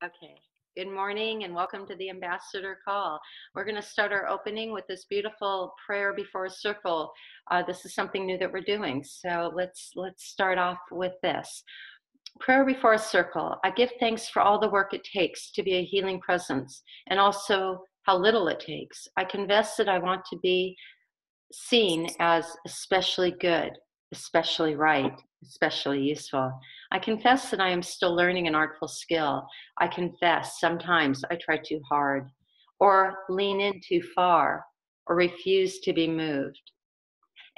Okay. Good morning and welcome to the Ambassador Call. We're going to start our opening with this beautiful prayer before a circle. This is something new that we're doing. So let's start off with this. Prayer before a circle. I give thanks for all the work it takes to be a healing presence and also how little it takes. I confess that I want to be seen as especially good, especially right, especially useful. I confess that I am still learning an artful skill. I confess sometimes I try too hard, or lean in too far, or refuse to be moved.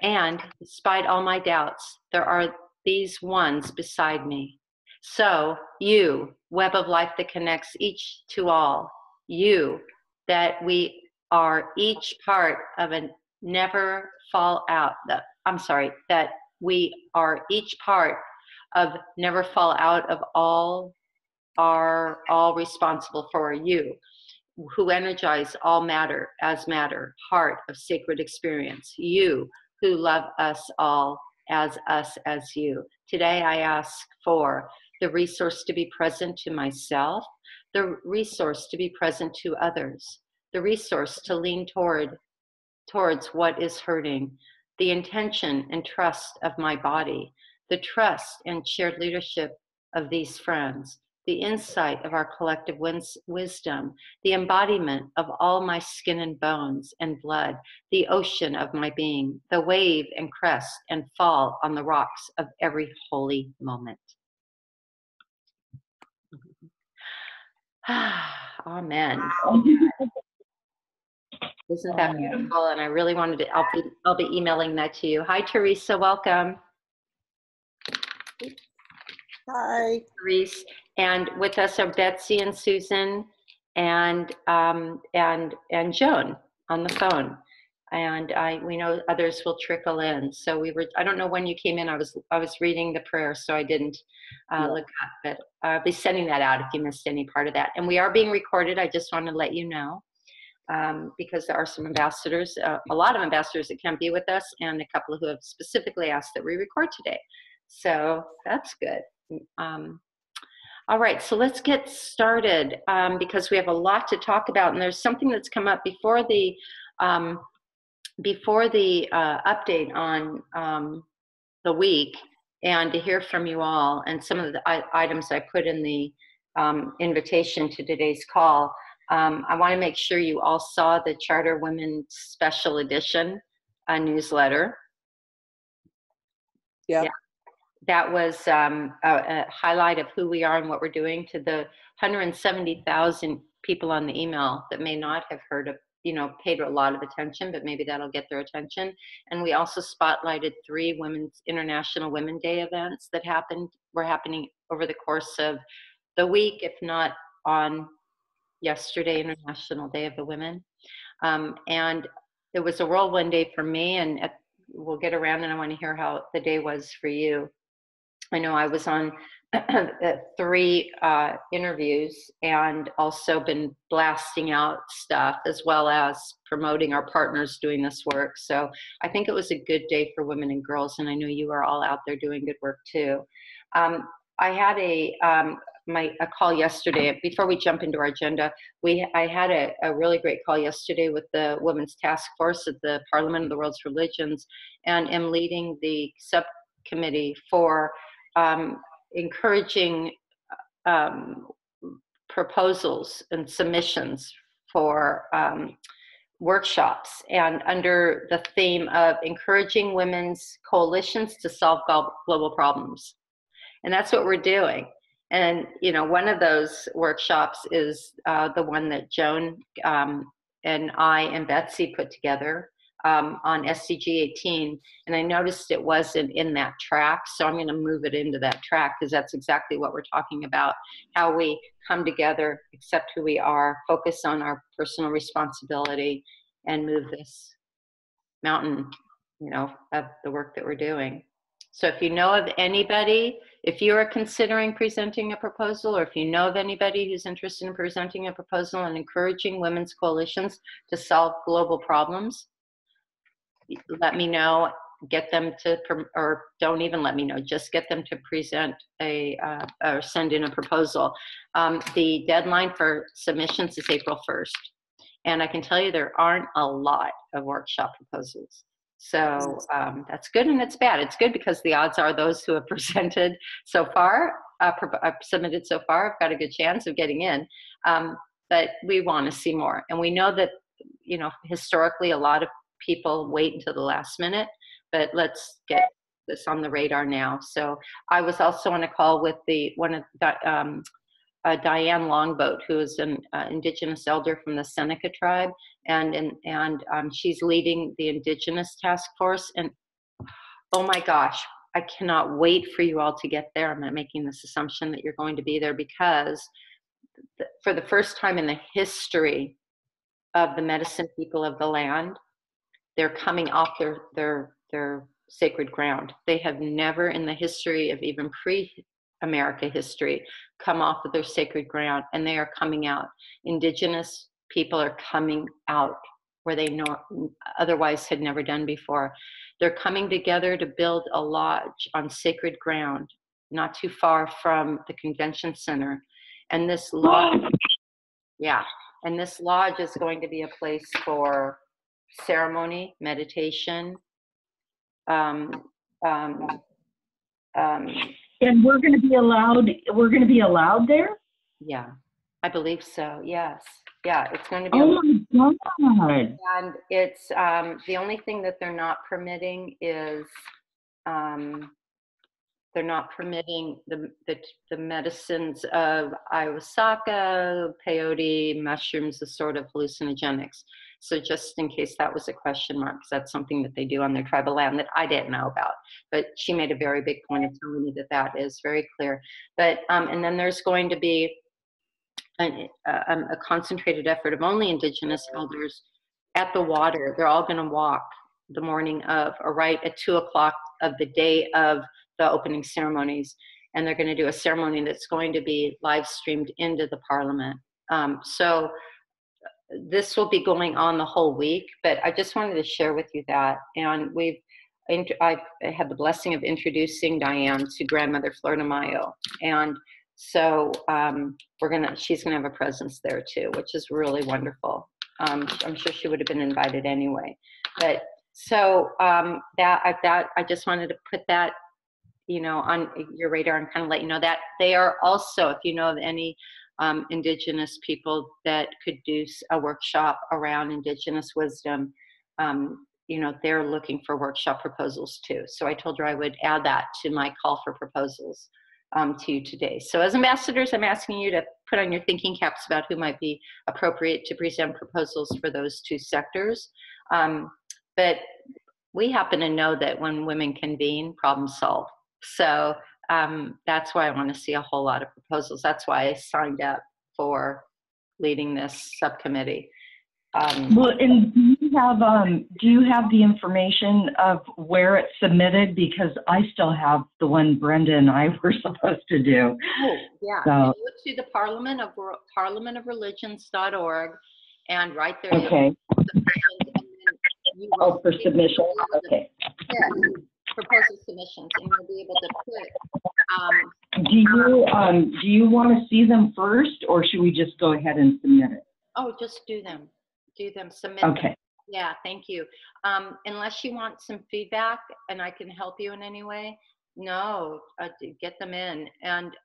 And despite all my doubts, there are these ones beside me. So, you, web of life that connects each to all, you, that we are each part of a never fall out, that we are each part of never fall out of all are all responsible for you, who energize all matter as matter, heart of sacred experience, you who love us all as us as you. Today I ask for the resource to be present to myself, the resource to be present to others, the resource to lean towards what is hurting, the intention and trust of my body, the trust and shared leadership of these friends, the insight of our collective wisdom, the embodiment of all my skin and bones and blood, the ocean of my being, the wave and crest and fall on the rocks of every holy moment. Amen. Isn't that beautiful? And I really wanted to, I'll be emailing that to you. Hi, Teresa, welcome. Hi. Therese. And with us are Betsy and Susan and Joan on the phone. And we know others will trickle in. So I don't know when you came in. I was reading the prayer, so I didn't look up, but I'll be sending that out if you missed any part of that. And we are being recorded. I just wanted to let you know. Because there are some ambassadors, a lot of ambassadors that can't be with us, and a couple who have specifically asked that we record today. So that's good. All right, so let's get started because we have a lot to talk about, and there's something that's come up before the update on the week, and to hear from you all, and some of the items I put in the invitation to today's call. I want to make sure you all saw the Charter Women Special Edition newsletter. Yeah. That was a highlight of who we are and what we're doing to the 170,000 people on the email that may not have heard of, paid a lot of attention, but maybe that'll get their attention. And we also spotlighted 3 International Women's Day events that were happening over the course of the week, if not on yesterday, International Day of the Women. And it was a whirlwind day for me, and we'll get around, and I want to hear how the day was for you. I know I was on 3 interviews and also been blasting out stuff as well as promoting our partners doing this work. So I think it was a good day for women and girls, and I know you are all out there doing good work too. I had a call yesterday. Before we jump into our agenda, I had a really great call yesterday with the Women's Task Force at the Parliament of the World's Religions, and am leading the subcommittee for encouraging proposals and submissions for workshops, and under the theme of encouraging women's coalitions to solve global problems. And that's what we're doing. And, one of those workshops is the one that Joan and I and Betsy put together on SDG 18. And I noticed it wasn't in that track, so I'm going to move it into that track because that's exactly what we're talking about, how we come together, accept who we are, focus on our personal responsibility, and move this mountain, of the work that we're doing. So if you know of anybody, if you are considering presenting a proposal, or if you know of anybody who's interested in presenting a proposal and encouraging women's coalitions to solve global problems, let me know. get them to, or don't even let me know, just get them to present or send in a proposal. The deadline for submissions is April 1st. And I can tell you there aren't a lot of workshop proposals. So that's good and it's bad. It's good because the odds are those who have presented so far, submitted so far, have got a good chance of getting in. But we want to see more. And we know that, historically, a lot of people wait until the last minute, but let's get this on the radar now. So I was also on a call with Diane Longboat, who is an indigenous elder from the Seneca tribe, and she's leading the indigenous task force. And oh my gosh, I cannot wait for you all to get there. I'm not making this assumption that you're going to be there, because for the first time in the history of the medicine people of the land, they're coming off their sacred ground. They have never in the history of even pre-America history come off of their sacred ground, and they are coming out. Indigenous people are coming out where they otherwise had never done before. They're coming together to build a lodge on sacred ground, not too far from the convention center. And this lodge, this lodge is going to be a place for ceremony, meditation, And we're going to be allowed. We're going to be allowed there. Yeah, I believe so. Yes. Yeah, it's going to be. Oh my God. And it's the only thing that they're not permitting is they're not permitting the medicines of ayahuasca, peyote, mushrooms, the sort of hallucinogenics. So just in case that was a question mark, because that's something that they do on their tribal land that I didn't know about. But she made a very big point of telling me that is very clear. But and then there's going to be a concentrated effort of only indigenous elders at the water. They're all going to walk the morning of, or right at 2:00 of the day of the opening ceremonies, and they're going to do a ceremony that's going to be live streamed into the parliament. So this will be going on the whole week, but I just wanted to share with you that. And I've had the blessing of introducing Diane to Grandmother Flor de Mayo, and so she's gonna have a presence there too, which is really wonderful. I'm sure she would have been invited anyway, but so I just wanted to put that, on your radar and kind of let you know that they are also, if you know of any indigenous people that could do a workshop around indigenous wisdom, they're looking for workshop proposals too. So I told her I would add that to my call for proposals to you today. So as ambassadors, I'm asking you to put on your thinking caps about who might be appropriate to present proposals for those two sectors. But we happen to know that when women convene, problems solve. So that's why I want to see a whole lot of proposals. That's why I signed up for leading this subcommittee. Well, and do you have the information of where it's submitted? Because I still have the one Brenda and I were supposed to do. Oh, yeah. So, you go to the parliamentofreligions.org, and right there. Okay. For submission. Okay. Yeah, proposal submissions, and you'll be able to put. Do you want to see them first, or should we just go ahead and submit it? Oh, just do them. Submit. Okay. Them. Yeah, thank you. Unless you want some feedback and I can help you in any way, no, get them in. And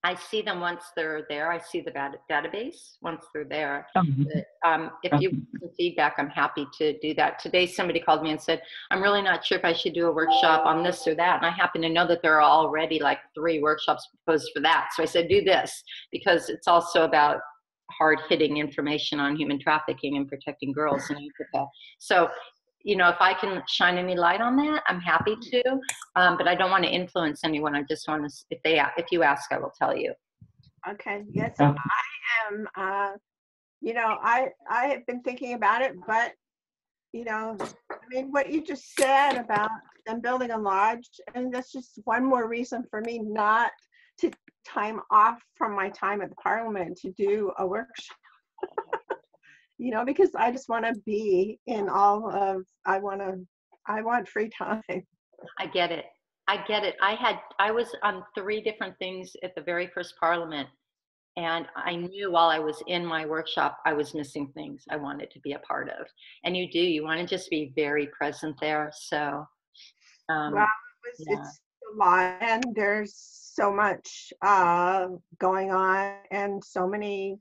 I see them once they're there. I see the database once they're there. But, if you want some feedback, I'm happy to do that. Today, somebody called me and said, I'm really not sure if I should do a workshop on this or that. And I happen to know that there are already like 3 workshops proposed for that. So I said, do this, because it's also about hard-hitting information on human trafficking and protecting girls in Africa. So, if I can shine any light on that, I'm happy to, but I don't want to influence anyone. I just want to, if you ask, I will tell you. Okay, yes, so I am, I have been thinking about it, but, what you just said about them building a lodge, and that's just one more reason for me not to time off from my time at the Parliament to do a workshop. Because I just want to be in I want to I want free time. I get it. I get it. I was on 3 different things at the very first Parliament, and I knew while I was in my workshop, I was missing things I wanted to be a part of. And you wanna just be very present there, so, Well, um, yeah. it's a lot, and there's so much going on, and so many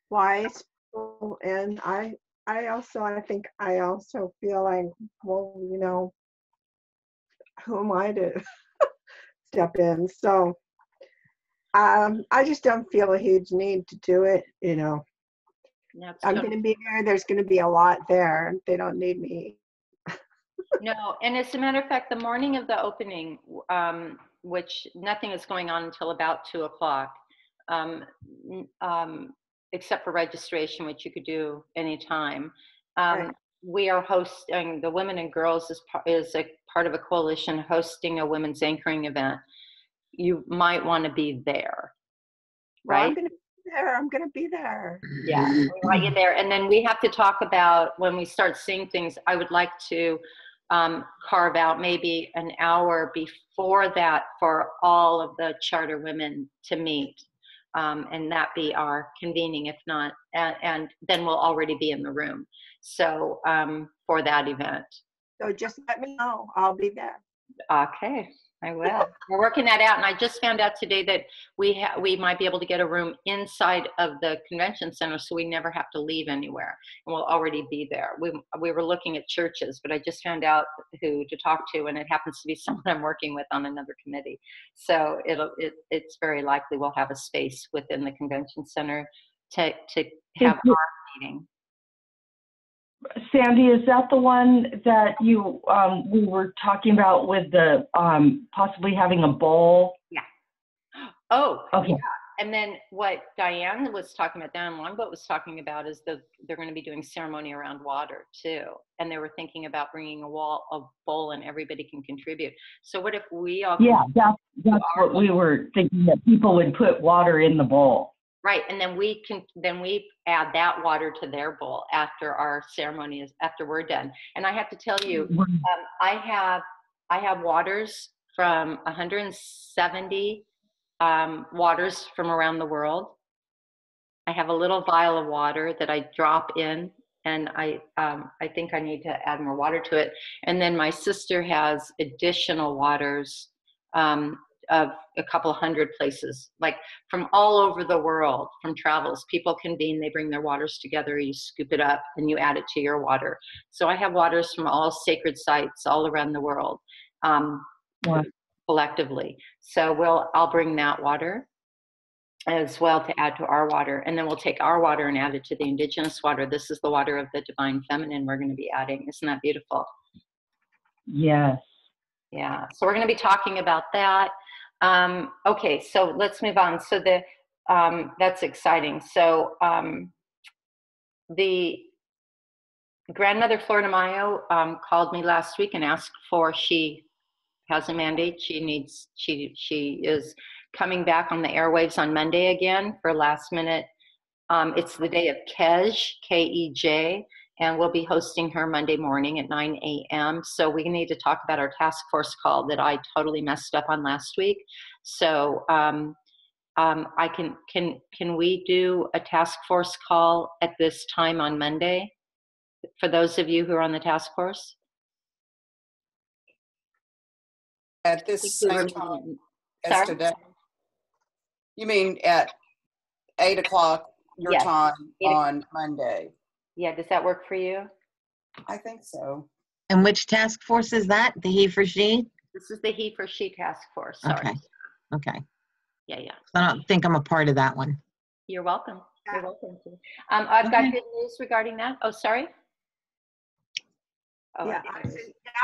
wise people. And I think I also feel like, well, who am I to step in? So I just don't feel a huge need to do it. That's I'm going to be there. There's going to be a lot there. They don't need me. No, and as a matter of fact, the morning of the opening, which nothing is going on until about 2 o'clock, um, except for registration, which you could do anytime. Right. We are hosting the Women and Girls is a part of a coalition hosting a women's anchoring event. You might want to be there, Well, right? I'm going to be there. I'm going to be there. Yeah, we want you there. And then we have to talk about when we start seeing things. I would like to carve out maybe an hour before that for all of the charter women to meet. And that be our convening, if not, and then we'll already be in the room. So for that event. So just let me know. I'll be there. Okay, I will. We're working that out, and I just found out today that we might be able to get a room inside of the convention center, so we never have to leave anywhere, and we'll already be there. We were looking at churches, but I just found out who to talk to, and it happens to be someone I'm working with on another committee. So it's very likely we'll have a space within the convention center to have our meeting. Sandy, is that the one that we were talking about with the possibly having a bowl? Yeah. Oh, okay. Yeah. And then what Diane was talking about, Diane Longboat was talking about, is they're going to be doing ceremony around water too. And they were thinking about bringing a bowl and everybody can contribute. So what if we all? Yeah, that's what we were thinking, that people would put water in the bowl. Right, and then we add that water to their bowl after our ceremony after we're done. And I have to tell you, I have waters from 170 waters from around the world. I have a little vial of water that I drop in, and I think I need to add more water to it. And then my sister has additional waters of a couple hundred places, like from all over the world, from travels. People convene, they bring their waters together, you scoop it up, and you add it to your water. So I have waters from all sacred sites all around the world. Collectively. So I'll bring that water as well to add to our water. And then we'll take our water and add it to the indigenous water. This is the water of the divine feminine we're going to be adding. Isn't that beautiful? Yes. Yeah. So we're going to be talking about that. Okay. So let's move on. So that's exciting. So the grandmother Florida Mayo called me last week and asked she has a mandate. She is coming back on the airwaves on Monday again for last minute. It's the day of KEJ, K-E-J, and we'll be hosting her Monday morning at 9 a.m. So we need to talk about our task force call that I totally messed up on last week. So can we do a task force call at this time on Monday for those of you who are on the task force? At this same time as today? You mean at 8 o'clock your time on Monday? Yeah, does that work for you? I think so. And which task force is that? The He for She? This is the He for She task force. Sorry. Okay. Yeah. I don't think I'm a part of that one. You're welcome. You're welcome to. I've got good news regarding that. Oh, sorry. Oh, yeah,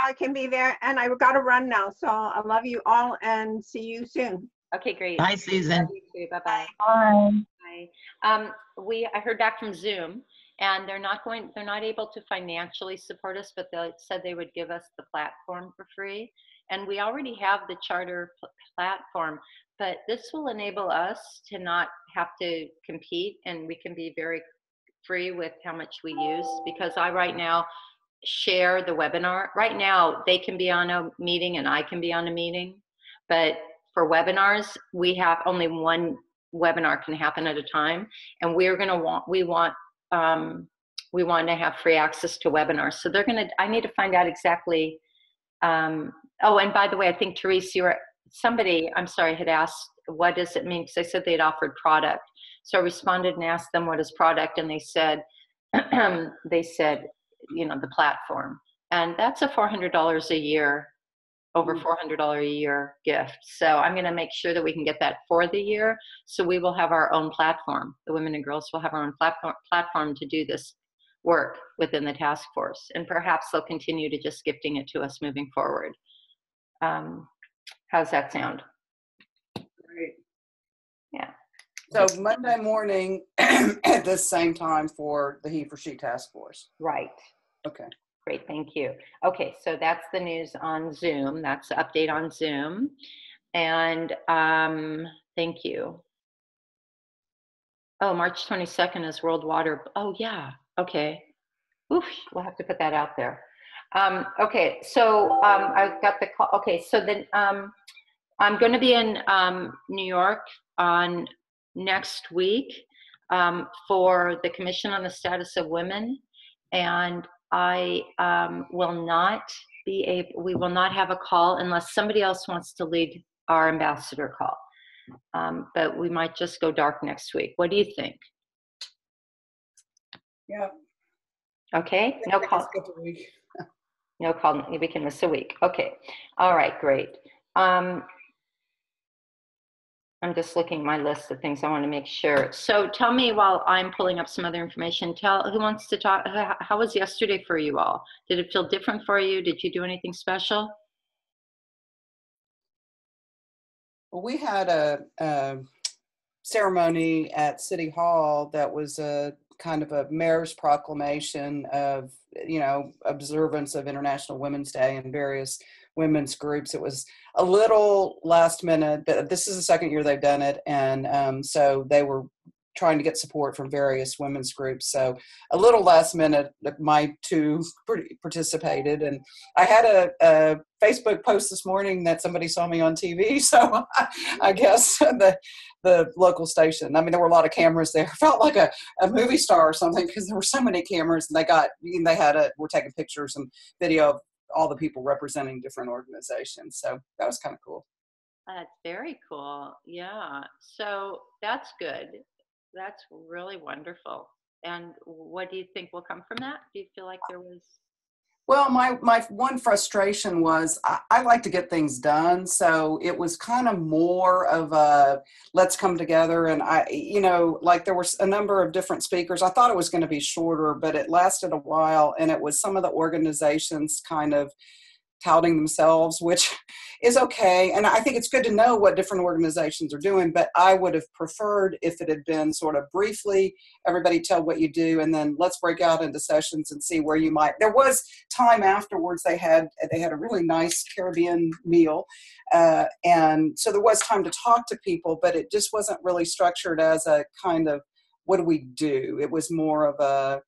I can be there, and I've got to run now. So I love you all, and see you soon. Okay, great. Bye, Susan. Bye-bye. Bye. Bye. I heard back from Zoom, and they're not able to financially support us, but they said they would give us the platform for free. And we already have the charter platform, but this will enable us to not have to compete, and we can be very free with how much we use, because right now share the webinar. Right now, they can be on a meeting and I can be on a meeting, but for webinars, we have only one webinar can happen at a time, and we want to have free access to webinars. So I need to find out exactly. Oh, and by the way, I think Therese, I'm sorry, had asked, what does it mean? Because they said they'd offered product. So I responded and asked them what is product, and they said, the platform. And that's a $400 a year, over $400 a year gift. So I'm going to make sure that we can get that for the year. So we will have our own platform. The women and girls will have our own platform to do this work within the task force. And perhaps they'll continue to just gifting it to us moving forward. How's that sound? Great. Yeah. So Monday morning at the same time for the He for She task force. Right. Okay. Great, thank you. Okay, so that's the news on Zoom. That's the update on Zoom. And thank you. Oh, March 22nd is World Water. Oh, yeah. Okay. Oof, we'll have to put that out there. Okay, so I've got the call. Okay, so then I'm going to be in New York on next week for the Commission on the Status of Women. And I will not we will not have a call unless somebody else wants to lead our ambassador call. But we might just go dark next week. What do you think? Yeah. Okay, no call. No call, we can miss a week. Okay, all right, great. I'm just looking at my list of things I want to make sure. So tell me while I'm pulling up some other information, who wants to talk, how was yesterday for you all? Did it feel different for you? Did you do anything special? Well, we had a ceremony at City Hall that was a kind of a mayor's proclamation of, observance of International Women's Day and various women's groups. It was a little last minute, but this is the second year they've done it. And so they were trying to get support from various women's groups. So a little last minute, my two participated. And I had a Facebook post this morning that somebody saw me on TV. So I guess the local station, I mean, there were a lot of cameras there. It felt like a movie star or something because there were so many cameras, and we're taking pictures and video of all the people representing different organizations. So that was kind of cool. That's very cool. Yeah. So that's good. That's really wonderful. And what do you think will come from that? Do you feel like there was? Well, my one frustration was I like to get things done. So it was kind of more of a, let's come together. And there were a number of different speakers. I thought it was going to be shorter, but it lasted a while. And it was some of the organizations kind of touting themselves, which is okay. And I think it's good to know what different organizations are doing, but I would have preferred if it had been sort of briefly, everybody tell what you do, and then let's break out into sessions and see where you might. There was time afterwards. They had a really nice Caribbean meal. And so there was time to talk to people, but it just wasn't really structured as a kind of, what do we do? It was more of a,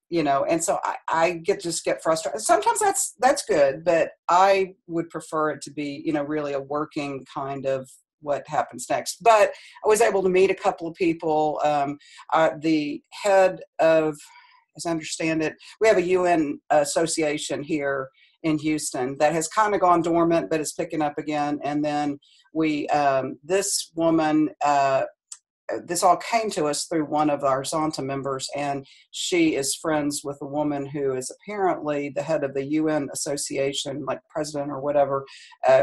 and so I just get frustrated. Sometimes that's good, but I would prefer it to be, really a working kind of what happens next. But I was able to meet a couple of people. The head of, as I understand it, we have a UN association here in Houston that has kind of gone dormant, but is picking up again. And then this woman, this all came to us through one of our Zonta members, and she is friends with a woman who is apparently the head of the UN association, like president or whatever,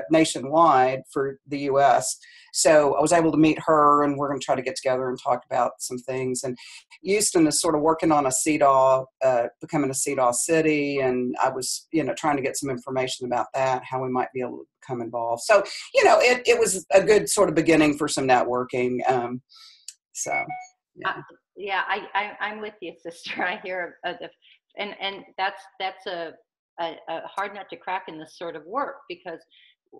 nationwide for the U.S. So I was able to meet her, and we're going to try to get together and talk about some things. And Houston is sort of working on a CEDAW, becoming a CEDAW city, and I was, trying to get some information about that, how we might be able to become involved. So, it was a good sort of beginning for some networking. So, yeah. I'm with you, sister. I hear and that's a hard nut to crack in this sort of work, because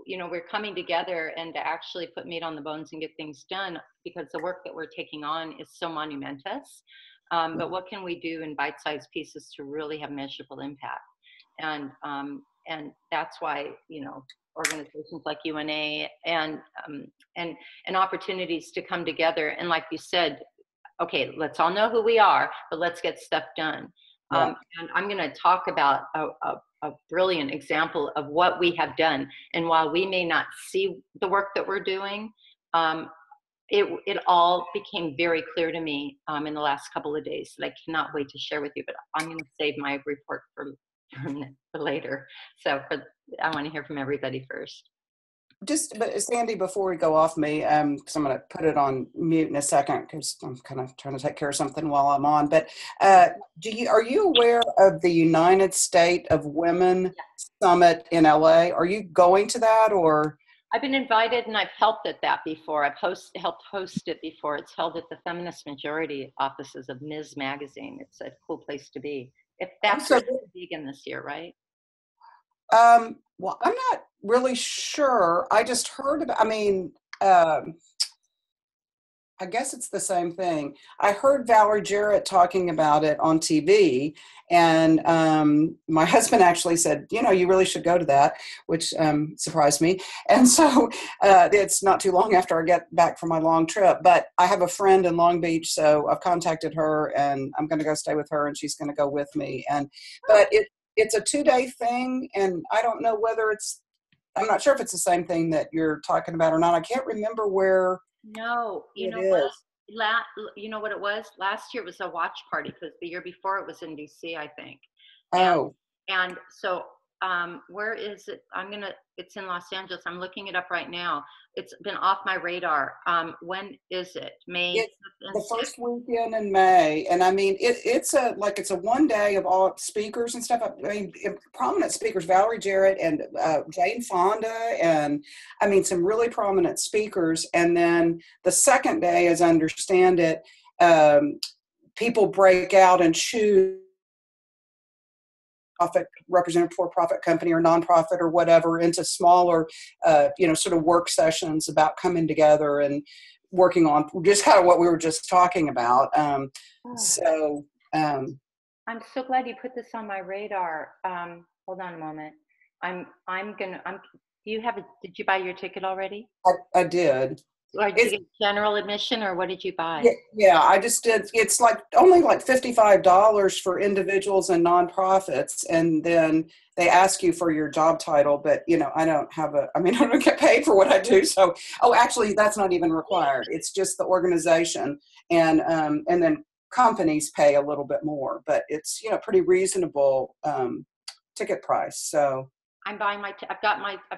we're coming together and to actually put meat on the bones and get things done, because the work that we're taking on is so monumentous. But what can we do in bite-sized pieces to really have measurable impact? and that's why, organizations like UNA and opportunities to come together. And like you said, okay, let's all know who we are, but let's get stuff done. Yeah. And I'm going to talk about a brilliant example of what we have done. And while we may not see the work that we're doing, it all became very clear to me in the last couple of days that I cannot wait to share with you. But I'm going to save my report for later. So I want to hear from everybody first. But Sandy, before we go off me, because I'm going to put it on mute in a second because I'm kind of trying to take care of something while I'm on. But are you aware of the United States of Women Summit in LA? Are you going to that, or? I've been invited and I've helped at that before. I've helped host it before. It's held at the Feminist Majority offices of Ms. Magazine. It's a cool place to be. If that's vegan this year, right? Well, I'm not really sure. I just heard about, I guess it's the same thing. I heard Valerie Jarrett talking about it on TV, and my husband actually said, you really should go to that, which surprised me. And so it's not too long after I get back from my long trip, but I have a friend in Long Beach, so I've contacted her, and I'm going to go stay with her, and she's going to go with me. But it's a 2-day thing, and I don't know whether I'm not sure if it's the same thing that you're talking about or not. I can't remember where. No, you know what it was? Last year it was a watch party because the year before it was in DC, I think. And so where is it? It's in Los Angeles. I'm looking it up right now. It's been off my radar. When is it? May? It's the first weekend in May. And it's a 1 day of all speakers and stuff. Prominent speakers, Valerie Jarrett and Jane Fonda, and some really prominent speakers. And then the second day, as I understand it, people break out and choose representative for-profit company or nonprofit or whatever into smaller, sort of work sessions about coming together and working on just kind of what we were just talking about. I'm so glad you put this on my radar. Hold on a moment. Did you buy your ticket already? I did. Or did you get general admission, or what did you buy? Yeah, I just did. It's only $55 for individuals and nonprofits, and then they ask you for your job title. But I don't get paid for what I do. So, actually, that's not even required. It's just the organization, and then companies pay a little bit more, but it's pretty reasonable ticket price. So. I'm buying I've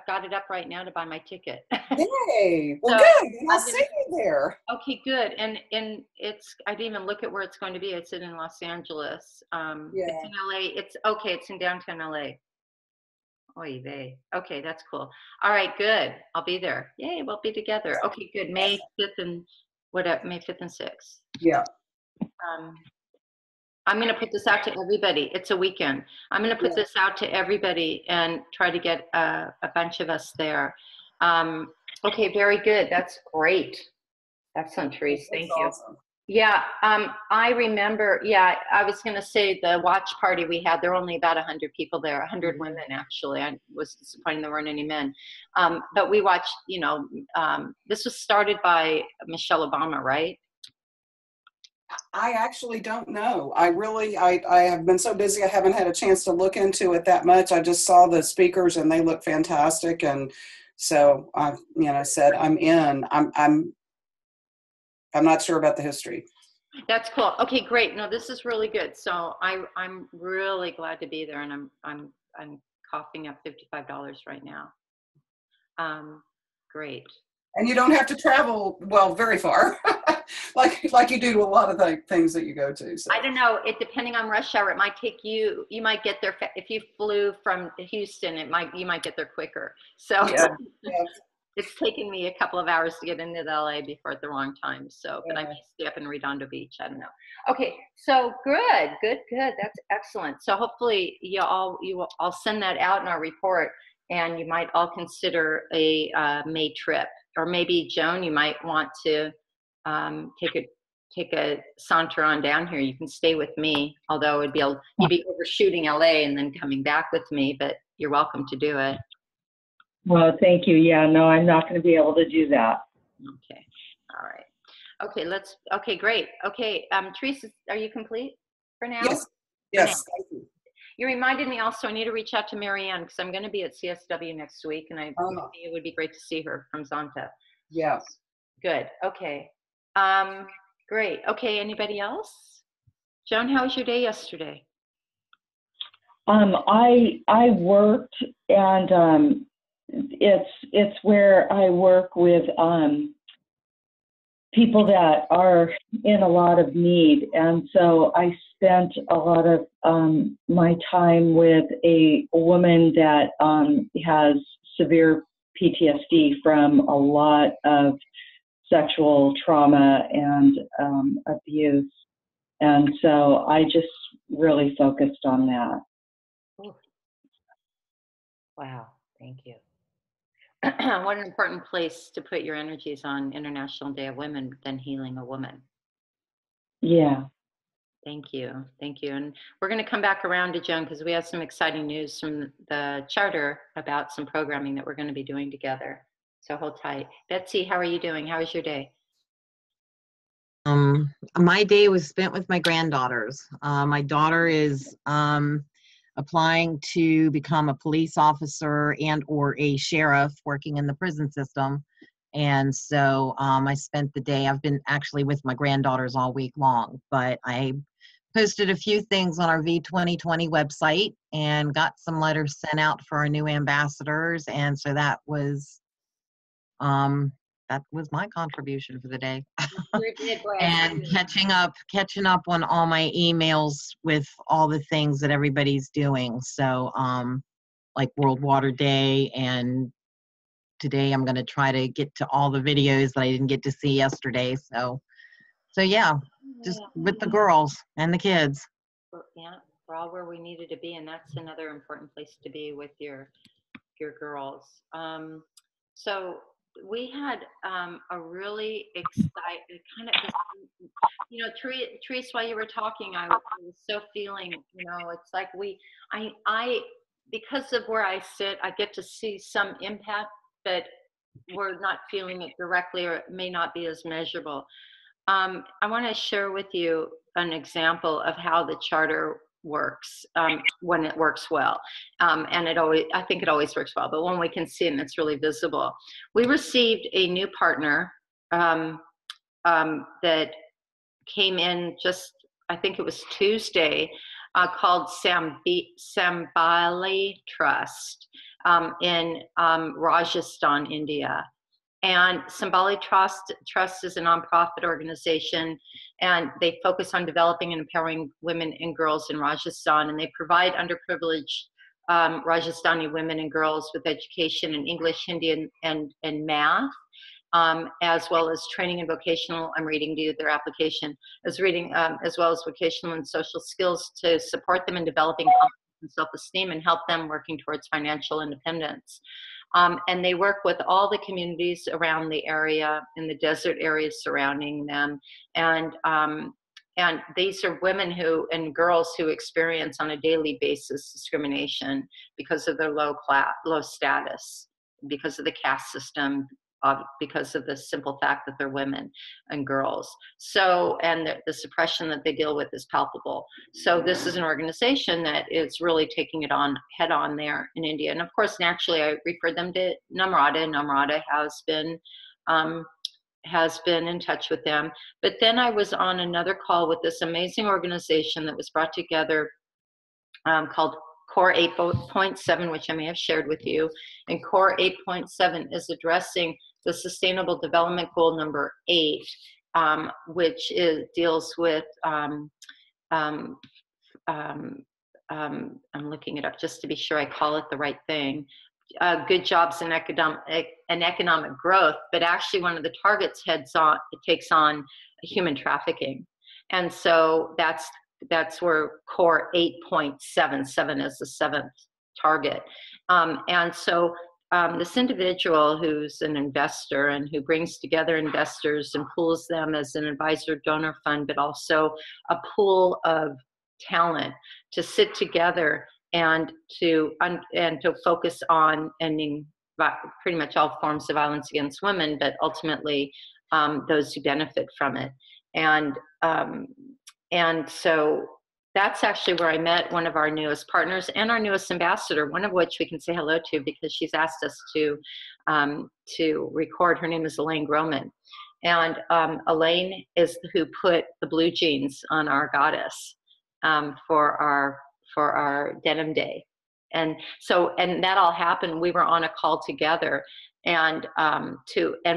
got it up right now to buy my ticket. Yay! Well, good. I'll see you there. Okay, good. And I didn't even look at where it's going to be. It's in Los Angeles. It's in LA. It's in downtown LA. Oy vey. Okay, that's cool. All right, good. I'll be there. Yay, we'll be together. Okay, good. May 5th and 6th. Yeah. I'm going to put this out to everybody. It's a weekend. I'm going to put this out to everybody and try to get a bunch of us there. Okay, very good. That's great. Excellent, Therese. Thank you. Awesome. Yeah, I remember, I was going to say the watch party we had, there were only about 100 people there, 100 women actually. I was disappointed there weren't any men. But we watched, this was started by Michelle Obama, right? I actually don't know. I have been so busy I haven't had a chance to look into it that much. I just saw the speakers and they look fantastic, and so I said I'm in. I'm not sure about the history. That's cool. Okay, great. No, this is really good. So I'm really glad to be there, and I'm coughing up $55 right now. Great. And you don't have to travel very far. like you do to a lot of things that you go to. So. I don't know. Depending on rush hour, it might take you might get there. If you flew from Houston, you might get there quicker. So it's taken me a couple of hours to get into LA before at the wrong time. So, but I may stay up in Redondo Beach. I don't know. Okay. So good. That's excellent. So hopefully I'll send that out in our report, and you might all consider a May trip, or maybe Joan, you might want to take a take a saunter on down here. You can stay with me, although you'd be overshooting LA and then coming back with me, but you're welcome to do it. Well, thank you. Yeah, no, I'm not going to be able to do that. Okay. All right. Okay, great. Okay, Teresa, are you complete for now? Yes. Yes. Thank you. You reminded me also, I need to reach out to Marianne because I'm going to be at CSW next week, and it would be great to see her from Zonta. Yes. Good. Okay. Great. Okay. Anybody else? Joan, how was your day yesterday? I worked, and it's where I work with people that are in a lot of need, and so I spent a lot of my time with a woman that has severe PTSD from a lot of sexual trauma and abuse, and so I just really focused on that. Ooh. Wow, thank you. What an important place to put your energies on International Day of Women than healing a woman. Yeah. Thank you. Thank you. And we're going to come back around to Joan because we have some exciting news from the charter about some programming that we're going to be doing together. So hold tight. Betsy, how are you doing? How was your day? My day was spent with my granddaughters. My daughter is applying to become a police officer and or a sheriff working in the prison system. And so I spent the day, I've been actually with my granddaughters all week long, but I posted a few things on our V2020 website and got some letters sent out for our new ambassadors. And so that was my contribution for the day. And catching up on all my emails with all the things that everybody's doing. So like World Water Day, and today I'm going to try to get to all the videos that I didn't get to see yesterday. So yeah, just with the girls and the kids. Yeah, we're all where we needed to be, and that's another important place to be with your girls. So we had a really exciting kind of, Therese, while you were talking, I was so feeling, it's like I because of where I sit, I get to see some impact, but we're not feeling it directly, or it may not be as measurable. I want to share with you an example of how the charter works when it works well. And I think it always works well, but when we can see it and it's really visible. We received a new partner that came in I think it was Tuesday, called Sambali Trust in Rajasthan, India. And Sambali Trust is a nonprofit organization, and they focus on developing and empowering women and girls in Rajasthan, and they provide underprivileged Rajasthani women and girls with education in English, Hindi, and math, as well as training in vocational, I'm reading to you their application, as well as vocational and social skills to support them in developing confidence and self-esteem and help them working towards financial independence. And they work with all the communities around the area, in the desert areas surrounding them. And these are women and girls who experience on a daily basis discrimination because of their low status, because of the caste system, because of the simple fact that they're women and girls. So, and the suppression that they deal with is palpable. So this is an organization that is really taking it on head on there in India. And of course, naturally, I referred them to Namrata, and Namrata has been in touch with them. But then I was on another call with this amazing organization that was brought together called Core 8.7, which I may have shared with you. And Core 8.7 is addressing the Sustainable Development Goal number 8, which deals with, I'm looking it up just to be sure I call it the right thing, good jobs and economic growth, but actually one of the targets takes on human trafficking. And so that's where Core 8.7 is the 7th target. And so this individual who's an investor and who brings together investors and pools them as an advisor donor fund, but also a pool of talent to sit together and to focus on ending pretty much all forms of violence against women, but ultimately those who benefit from it. And so that's actually where I met one of our newest partners and our newest ambassador, one of which we can say hello to because she's asked us to record. Her name is Elaine Groman. And Elaine is who put the blue jeans on our goddess for our denim day. And that all happened. We were on a call together, and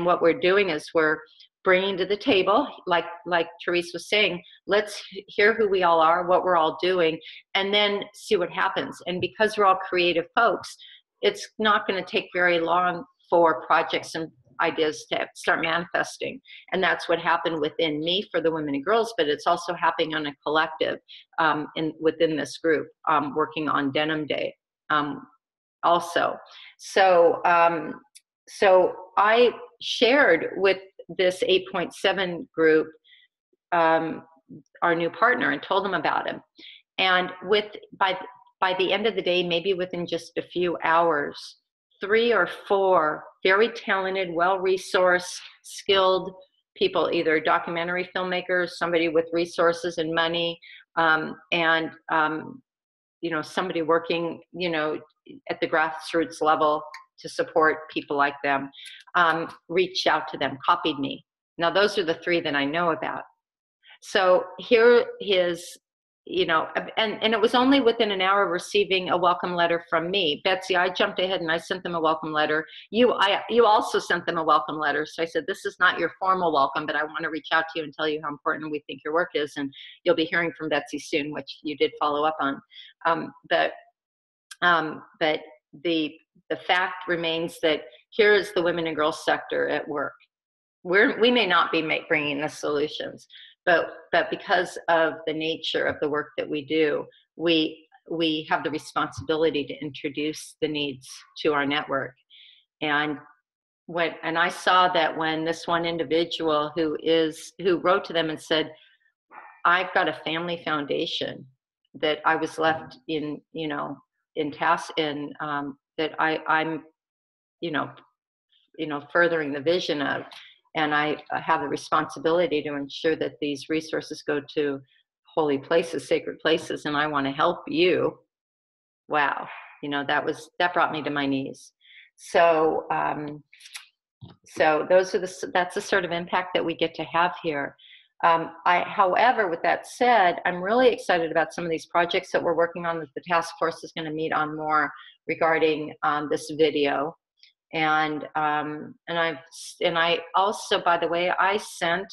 what we're doing is we're bringing to the table, like Therese was saying, let's hear who we all are, what we're all doing, and then see what happens. And because we're all creative folks, it's not going to take very long for projects and ideas to start manifesting. And that's what happened within me for the women and girls, but it's also happening on a collective within this group, working on Denim Day also. So I shared with this 8.7 group our new partner and told them about him. And by the end of the day, maybe within just a few hours, 3 or 4 very talented, well-resourced, skilled people, either documentary filmmakers, somebody with resources and money, and somebody working, at the grassroots level to support people like them, reached out to them, copied me. Now, those are the 3 that I know about. So here is, and it was only within an hour of receiving a welcome letter from me. Betsy, I jumped ahead and I sent them a welcome letter. You also sent them a welcome letter. So I said, this is not your formal welcome, but I want to reach out to you and tell you how important we think your work is. And you'll be hearing from Betsy soon, which you did follow up on. But the fact remains that here is the women and girls sector at work. We may not be bringing the solutions, but because of the nature of the work that we do, we have the responsibility to introduce the needs to our network. And I saw that when this one individual who wrote to them and said, I've got a family foundation that I was left in task in, that I'm furthering the vision of, and I have the responsibility to ensure that these resources go to holy places, sacred places, and I want to help you. Wow, that brought me to my knees. So that's the sort of impact that we get to have here. However, with that said, I'm really excited about some of these projects that we're working on that the task force is going to meet on more regarding this video. And I also, by the way, I sent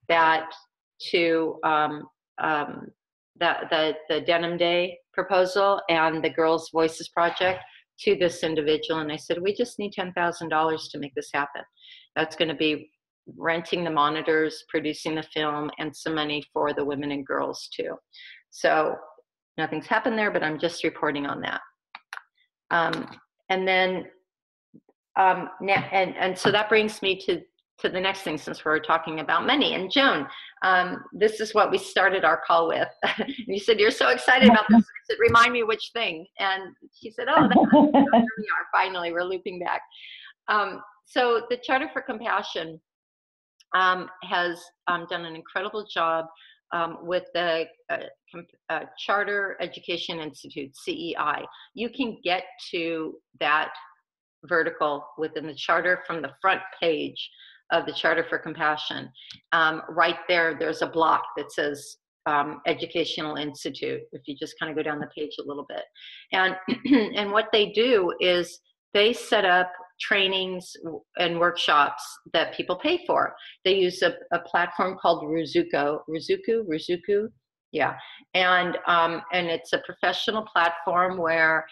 that to the Denim Day proposal and the Girls Voices Project to this individual. And I said, we just need $10,000 to make this happen. That's going to be renting the monitors, producing the film, and some money for the women and girls too. So nothing's happened there, but I'm just reporting on that. So that brings me to the next thing, since we're talking about money. And Joan, this is what we started our call with. You said, you're so excited about this. I said, remind me which thing. And she said, oh, here we are. Finally, we're looping back. So the Charter for Compassion has done an incredible job with the Charter Education Institute, CEI. You can get to that vertical within the charter from the front page of the Charter for Compassion. Right there's a block that says Educational Institute, if you just kind of go down the page a little bit. And what they do is they set up trainings and workshops that people pay for. They use a platform called Ruzuku. Yeah, and it's a professional platform where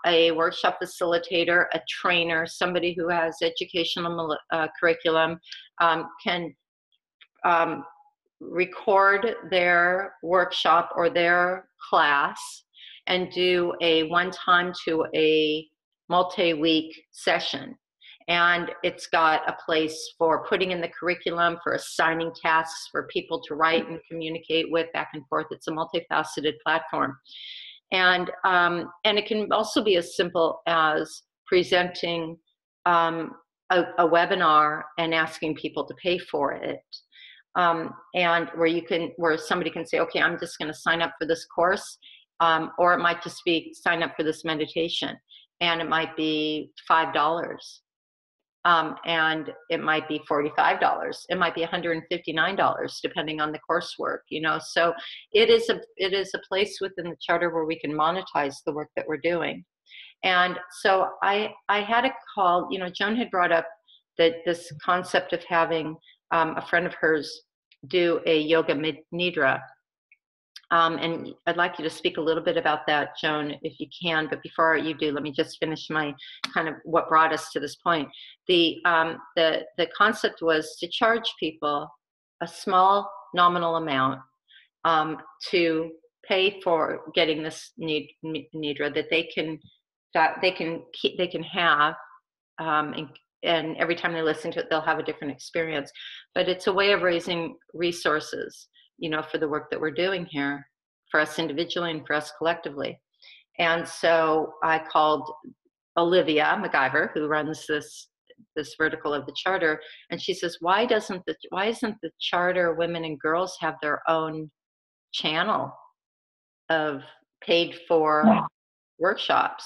a workshop facilitator, a trainer, somebody who has educational curriculum can record their workshop or their class and do a one-time to a multi-week session. And it's got a place for putting in the curriculum, for assigning tasks for people to write and communicate with back and forth. It's a multifaceted platform. And it can also be as simple as presenting a webinar and asking people to pay for it. And where somebody can say, okay, I'm just going to sign up for this course, or it might just be sign up for this meditation, and it might be $5. And it might be $45. It might be $159, depending on the coursework, you know. So it is a place within the charter where we can monetize the work that we're doing. And so I had a call, you know, Joan had brought up this concept of having a friend of hers do a yoga nidra. And I'd like you to speak a little bit about that, Joan, if you can. But before you do, let me just finish my kind of what brought us to this point. The concept was to charge people a small nominal amount to pay for getting this nidra that they can have, and every time they listen to it, they'll have a different experience. But it's a way of raising resources, you know, for the work that we're doing here, for us individually and for us collectively. And so I called Olivia MacGyver, who runs this vertical of the charter, and she says, why isn't the charter Women and Girls have their own channel of paid for workshops?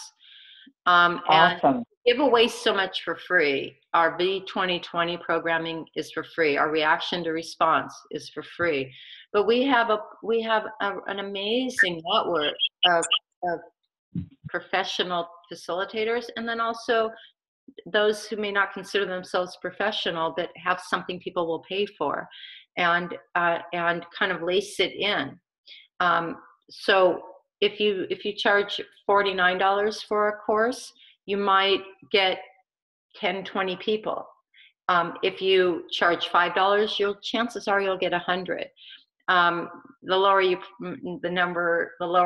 Awesome. And give away so much for free. Our V2020 programming is for free. Our reaction to response is for free. But we have an amazing network of professional facilitators, and then also those who may not consider themselves professional but have something people will pay for, and kind of lace it in. So if you charge $49 for a course, you might get 10, 20 people. If you charge $5, chances are you'll get 100. The lower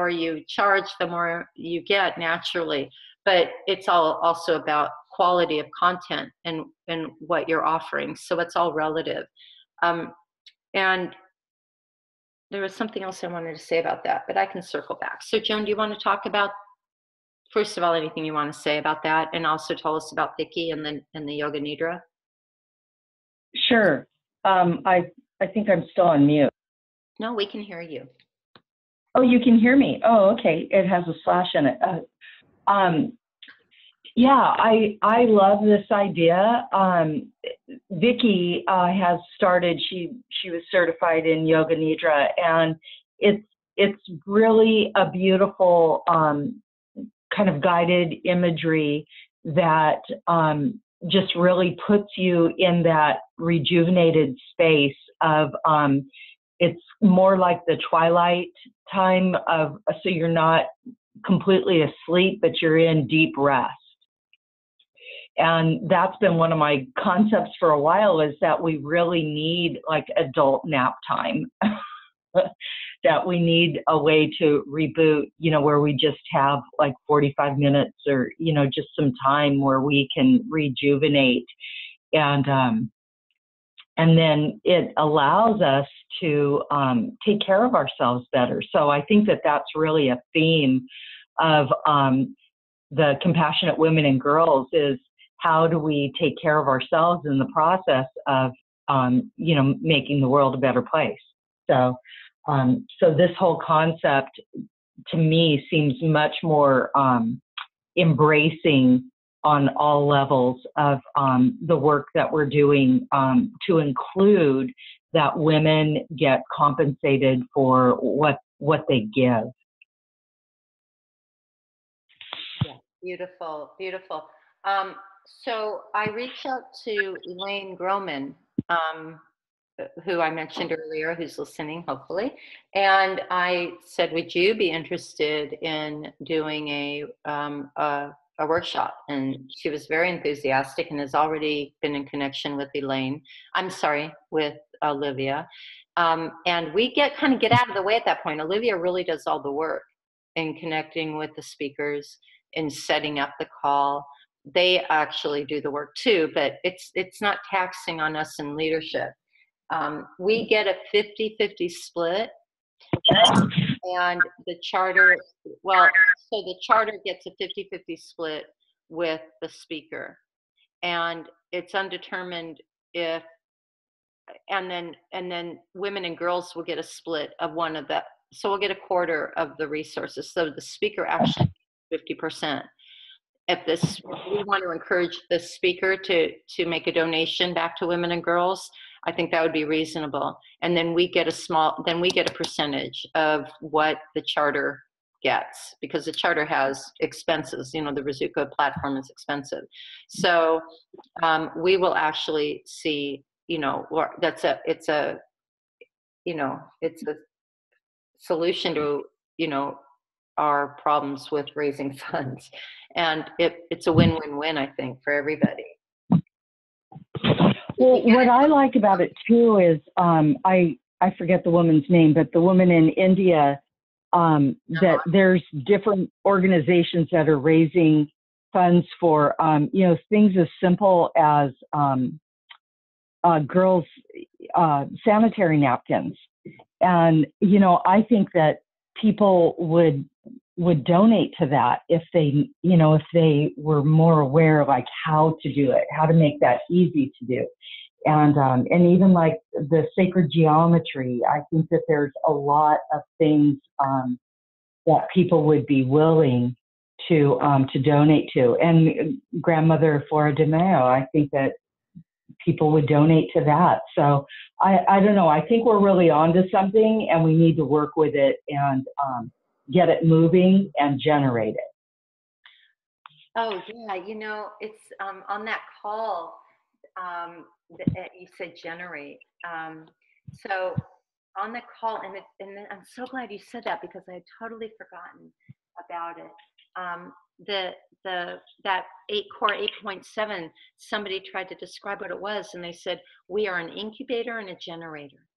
you charge, the more you get naturally. But it's also about quality of content and what you're offering. So it's all relative. And there was something else I wanted to say about that, but I can circle back. So Joan, do you want to talk about, first of all, anything you want to say about that, and also tell us about Vicky and the Yoga Nidra? Sure. I think I'm still on mute. No, we can hear you. Oh, you can hear me. Oh, okay. It has a slash in it. Yeah, I love this idea. Vicky has started. She was certified in Yoga Nidra, and it's really a beautiful kind of guided imagery that just really puts you in that rejuvenated space of. It's more like the twilight time so you're not completely asleep, but you're in deep rest. And that's been one of my concepts for a while, is that we really need like adult nap time, that we need a way to reboot, you know, where we just have like 45 minutes or, you know, just some time where we can rejuvenate. And then it allows us to take care of ourselves better. So I think that that's really a theme of the Compassionate Women and Girls, is how do we take care of ourselves in the process of, you know, making the world a better place. So this whole concept to me seems much more embracing on all levels of the work that we're doing, to include that women get compensated for what they give. Yeah, beautiful, beautiful. So I reached out to Elaine Groman, who I mentioned earlier, who's listening, hopefully. And I said, would you be interested in doing a workshop? And she was very enthusiastic and has already been in connection with with Olivia. And we get out of the way at that point. Olivia really does all the work in connecting with the speakers in setting up the call. They actually do the work too, but it's not taxing on us in leadership. We get a 50-50 split, and the charter, well, so the charter gets a 50-50 split with the speaker, and it's undetermined if, and then women and girls will get a split of one of that. So we'll get a quarter of the resources. So the speaker actually 50%. If this, we want to encourage the speaker to make a donation back to women and girls, I think that would be reasonable. And then we get a percentage of what the charter gets, because the charter has expenses. You know, the Rizuko platform is expensive. So we will actually see, you know, it's a solution to, you know, our problems with raising funds. And it's a win-win-win, I think, for everybody. Well, what I like about it too is I forget the woman's name, but the woman in India, that there's different organizations that are raising funds for you know, things as simple as girls' sanitary napkins. And you know, I think that people would donate to that if they, you know, if they were more aware of like how to do it, how to make that easy to do. And even like the sacred geometry, I think that there's a lot of things that people would be willing to donate to. And Grandmother Flora de Mayo, I think that people would donate to that. So I don't know, I think we're really onto something, and we need to work with it and get it moving and generate it. Oh yeah, you know, it's on that call, you said generate. So on the call, and then I'm so glad you said that, because I had totally forgotten about it. That core 8.7, somebody tried to describe what it was, and they said we are an incubator and a generator.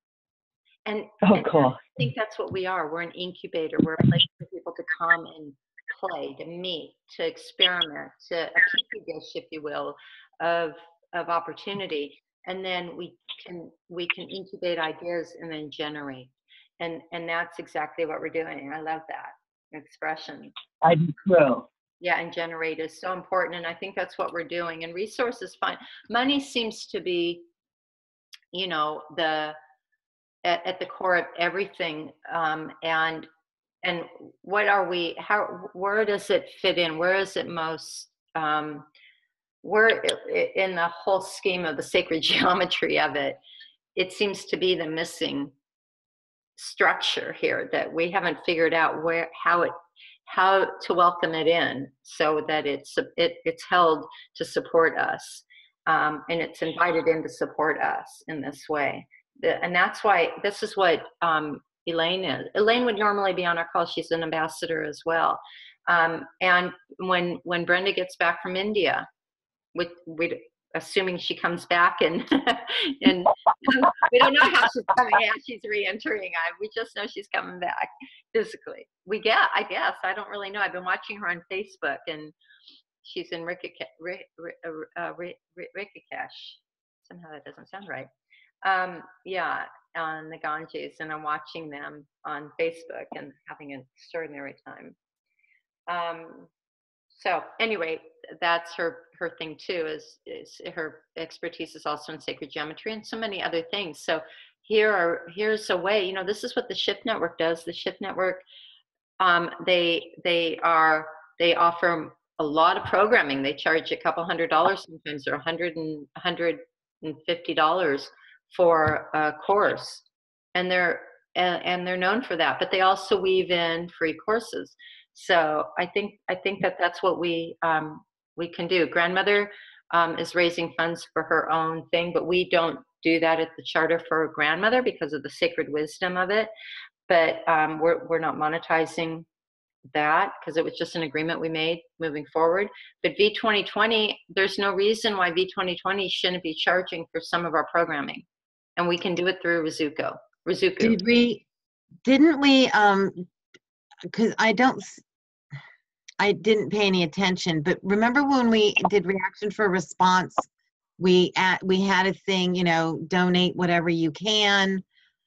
And Cool. I think that's what we are. We're an incubator. We're a place for people to come and play, to meet, to experiment, to a petri dish, if you will, of opportunity. And then we can incubate ideas and then generate. And that's exactly what we're doing. I love that expression. I do too. Yeah, and generate is so important. And I think that's what we're doing. And resources, fine. Money seems to be, you know, at the core of everything. And what are we, where does it fit in? Where is it most, where in the whole scheme of the sacred geometry of it, it seems to be the missing structure here, that we haven't figured out how to welcome it in so that it's held to support us, and it's invited in to support us in this way. And that's why this is what Elaine is. Elaine would normally be on our call. She's an ambassador as well. And when Brenda gets back from India, we assuming she comes back, and and we don't know how she's coming, how she's re-entering. We just know she's coming back physically. I guess. I don't really know. I've been watching her on Facebook, and she's in Rishikesh. Somehow that doesn't sound right. Yeah, on the Ganges, and I'm watching them on Facebook and having an extraordinary time. So anyway, that's her thing too, is her expertise is also in sacred geometry and so many other things. So here's a way, you know, this is what the Shift Network does. The Shift Network, they offer a lot of programming. They charge a couple $100 sometimes, or $150 for a course, and they're known for that. But they also weave in free courses. So I think that that's what we can do. Grandmother is raising funds for her own thing, but we don't do that at the charter for Grandmother because of the sacred wisdom of it. But we're not monetizing that because it was just an agreement we made moving forward. But V2020, there's no reason why V2020 shouldn't be charging for some of our programming, and we can do it through Rizuko. Didn't we because I didn't pay any attention, but remember when we did reaction for response, we had a thing, donate whatever you can.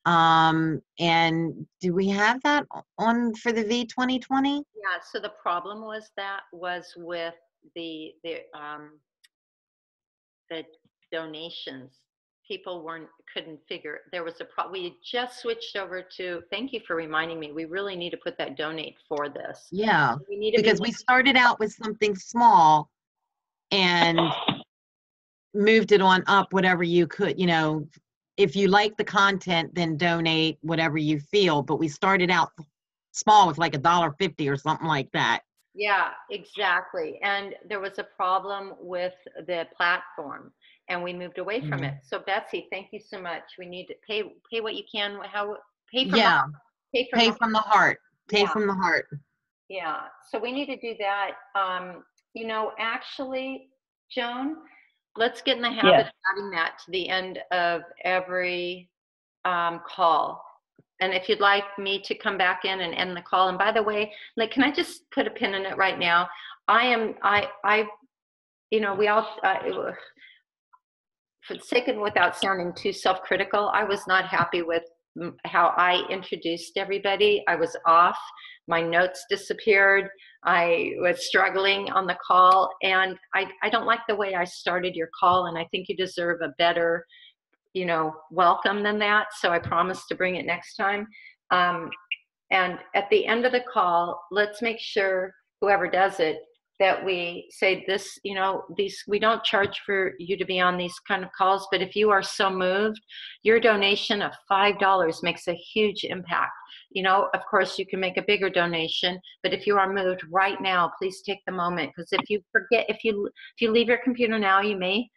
And do we have that on for the V 2020? Yeah, so the problem was with the donations. People couldn't figure, there was we had just switched over to, thank you for reminding me, we really need to put that donate for this. Yeah, We need to because we started out with something small and moved it on up whatever you could, if you like the content, then donate whatever you feel. But we started out small with like $1.50 or something like that. Yeah, exactly. And there was a problem with the platform, and we moved away from it. So Betsy, thank you so much. We need to pay what you can. Pay from Yeah, pay from the heart. Pay Yeah. from the heart. Yeah. So we need to do that. Actually, Joan, let's get in the habit Yes. of adding that to the end of every call. And if you'd like me to come back in and end the call, and by the way, like, can I just put a pin in it right now? We all, for the sake of, without sounding too self-critical, I was not happy with how I introduced everybody. I was off. My notes disappeared. I was struggling on the call, and I don't like the way I started your call, and I think you deserve a better welcome than that. So I promise to bring it next time. And at the end of the call, let's make sure, whoever does it, that we say this, we don't charge for you to be on these kind of calls, but if you are so moved, your donation of $5 makes a huge impact. Of course you can make a bigger donation, but if you are moved right now, please take the moment, because if you forget, if you leave your computer now, you may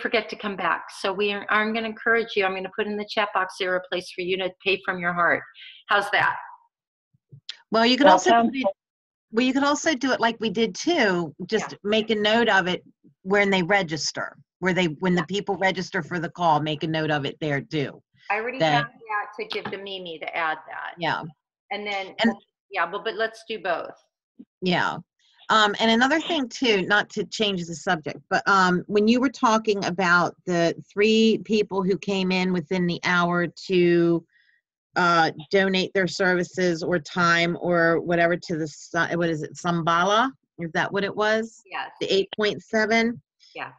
forget to come back. So I'm going to encourage you. I'm going to put in the chat box there a place for you to pay from your heart. How's that? Well, you could you could also do it like we did too. Just make a note of it when they register, when the people register for the call, make a note of it there too. I already have that to give to Mimi to add that. Yeah. And then, but let's do both. Yeah. And another thing too, not to change the subject, but when you were talking about the 3 people who came in within the hour to donate their services or time or whatever to what is it, Sambala? Is that what it was? Yes. The 8.7? Yeah.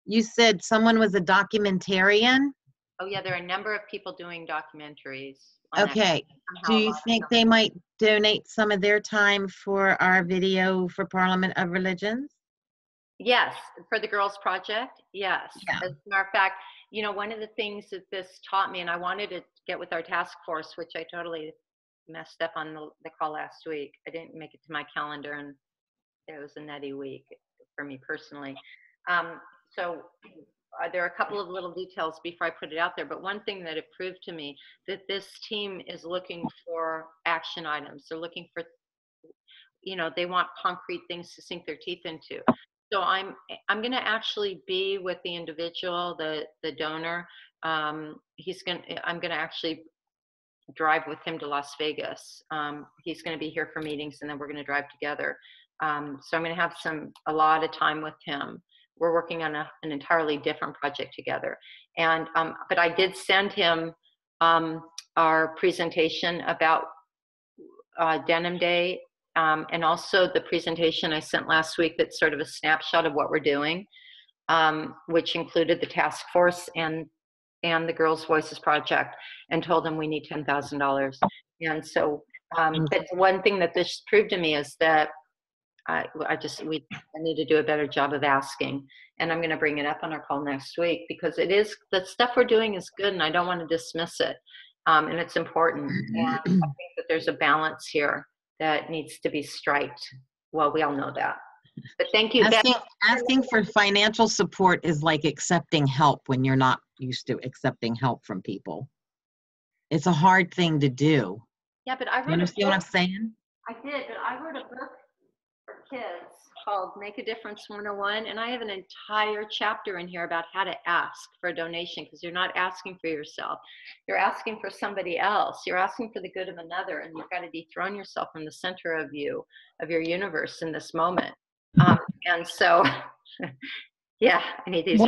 You said someone was a documentarian? Oh yeah, there are a number of people doing documentaries. Okay. Do you think they might donate some of their time for our video for Parliament of Religions? Yes, for the Girls Project, yes. Yeah. As a matter of fact, one of the things that this taught me, and I wanted to get with our task force, which I totally messed up on the call last week. I didn't make it to my calendar, and it was a nutty week for me personally. So there are a couple of little details before I put it out there, but one thing that it proved to me, that this team is looking for action items. They're looking for, they want concrete things to sink their teeth into. So I'm going to actually be with the individual, the donor. I'm going to actually drive with him to Las Vegas. He's going to be here for meetings, and then we're going to drive together. So I'm going to have a lot of time with him. We're working on an entirely different project together. And, but I did send him our presentation about Denim Day, and also the presentation I sent last week that's sort of a snapshot of what we're doing, which included the task force and the Girls Voices Project, and told him we need $10,000. And so, but one thing that this proved to me is that I need to do a better job of asking, and I'm going to bring it up on our call next week, because the stuff we're doing is good, and I don't want to dismiss it, and it's important. And I think that there's a balance here that needs to be striked. Well, we all know that. But thank you. Asking for financial support is like accepting help when you're not used to accepting help from people. It's a hard thing to do. Yeah, but I wrote you understand what I'm saying? I did, but I wrote a book for kids called Make a Difference 101, and I have an entire chapter in here about how to ask for a donation, because you're not asking for yourself. You're asking for somebody else. You're asking for the good of another, and you've got to dethrone yourself from the center of you, of your universe in this moment. And so, yeah, I need these.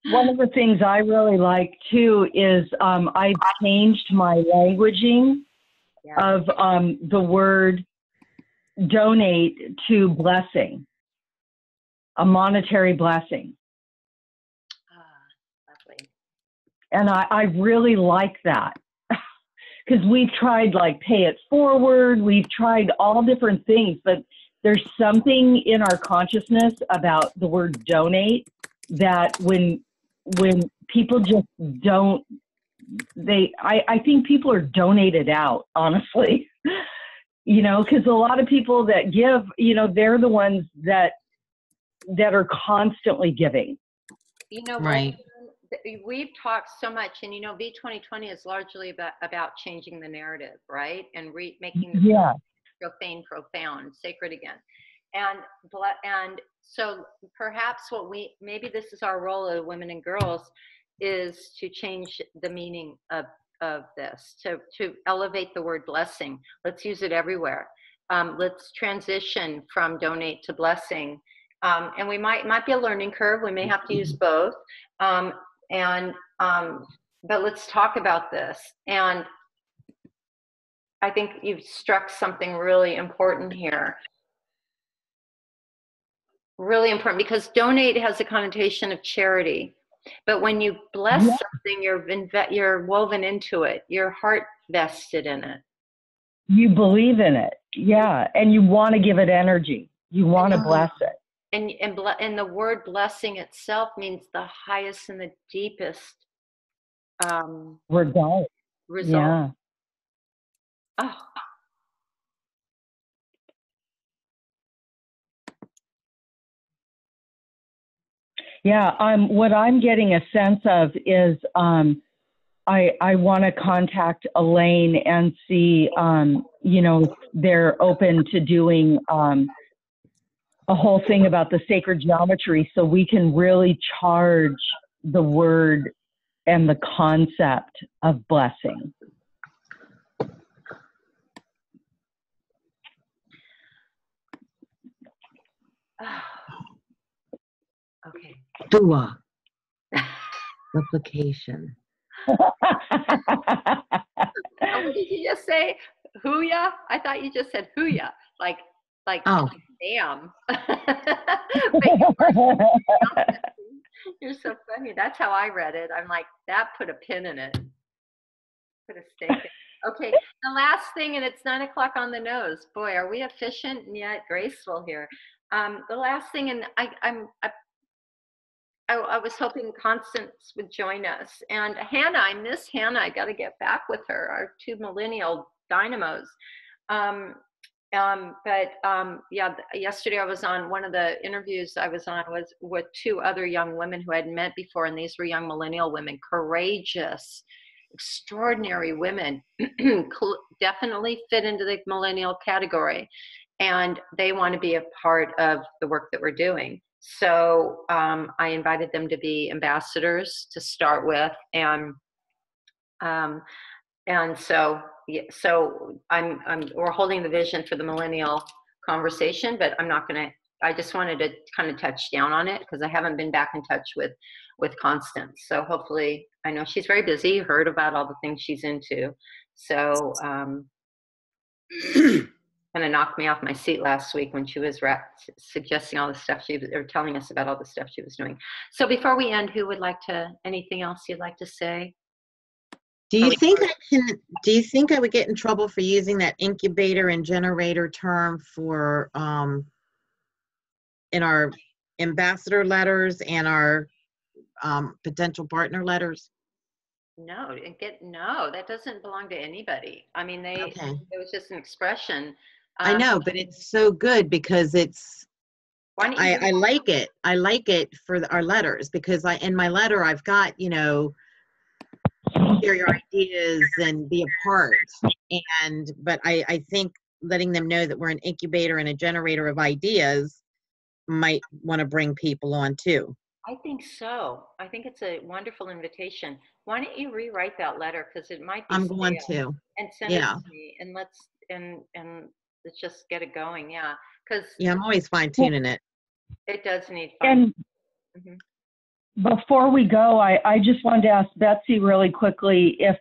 One of the things I really like too is I've changed my languaging of the word donate to blessing, a monetary blessing. Lovely. And I really like that, because we've tried like pay it forward, we've tried all different things, but there's something in our consciousness about the word donate that when people just don't, I think people are donated out, honestly. You know, because a lot of people that give, you know, they're the ones that are constantly giving. You know, Right. We've talked so much, and you know, V2020 is largely about changing the narrative, right, and making the profane profound, sacred again, and so perhaps maybe this is our role as women and girls, is to change the meaning of this, to elevate the word blessing. Let's use it everywhere. Let's transition from donate to blessing. And we might be a learning curve. We may have to use both. But let's talk about this. And I think you've struck something really important here. Really important, because donate has a connotation of charity. But when you bless something, you're woven into it. Your heart vested in it. You believe in it, and you want to give it energy. You want to bless it. And the word blessing itself means the highest and the deepest result. Yeah. Oh. Yeah, what I'm getting a sense of is I want to contact Elaine and see, you know, if they're open to doing a whole thing about the sacred geometry, so we can really charge the word and the concept of blessing. Okay. Dua. Replication. What did you just say? Hooya? I thought you just said hooya. Like damn. You're so funny. That's how I read it. I'm like, that put a pin in it. Put a stake in it. Okay, the last thing, and it's 9 o'clock on the nose. Boy, are we efficient and yet graceful here. The last thing, and I was hoping Constance would join us. And Hannah, I miss Hannah. I got to get back with her, our two millennial dynamos. Yesterday I was on one of the interviews I was on was with two other young women who I hadn't met before. And these were young millennial women, courageous, extraordinary women, definitely fit into the millennial category. And they want to be a part of the work that we're doing. So I invited them to be ambassadors to start with, and so we're holding the vision for the millennial conversation, but I'm not going to. I just wanted to kind of touch down on it because I haven't been back in touch with Constance. So hopefully, I know she's very busy. Heard about all the things she's into, so. Kind of knocked me off my seat last week when she was suggesting all the stuff or telling us about all the stuff she was doing. So before we end, who would like anything else you'd like to say? Do you think I would get in trouble for using that incubator and generator term for in our ambassador letters and our potential partner letters? No, that doesn't belong to anybody. I mean, it was just an expression. I know, but it's so good because it's, I like it. I like it for our letters because in my letter, I've got, you know, share your ideas and be a part. But I think letting them know that we're an incubator and a generator of ideas might want to bring people on too. I think so. I think it's a wonderful invitation. Why don't you rewrite that letter because it might be I'm going stale, to. and send it Yeah. to me, and let's just get it going. Yeah, because Yeah, I'm always fine tuning it. it does need fun. And Mhm. before we go, I just wanted to ask Betsy really quickly if,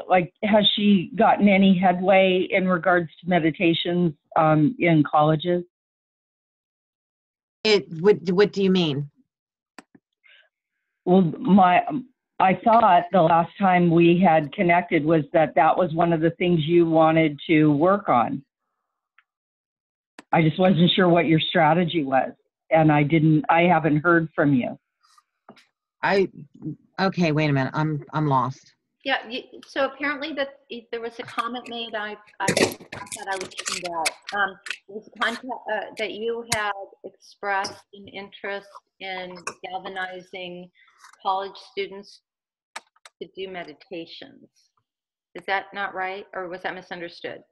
like, has she gotten any headway in regards to meditations in colleges? What do you mean? Well, I thought the last time we had connected was that was one of the things you wanted to work on. I just wasn't sure what your strategy was, and I haven't heard from you. Okay, wait a minute. I'm lost. Yeah. So apparently that there was a comment made. I thought I was looking at. There was a contact that you had expressed an interest in galvanizing college students to do meditations. Is that not right, or was that misunderstood?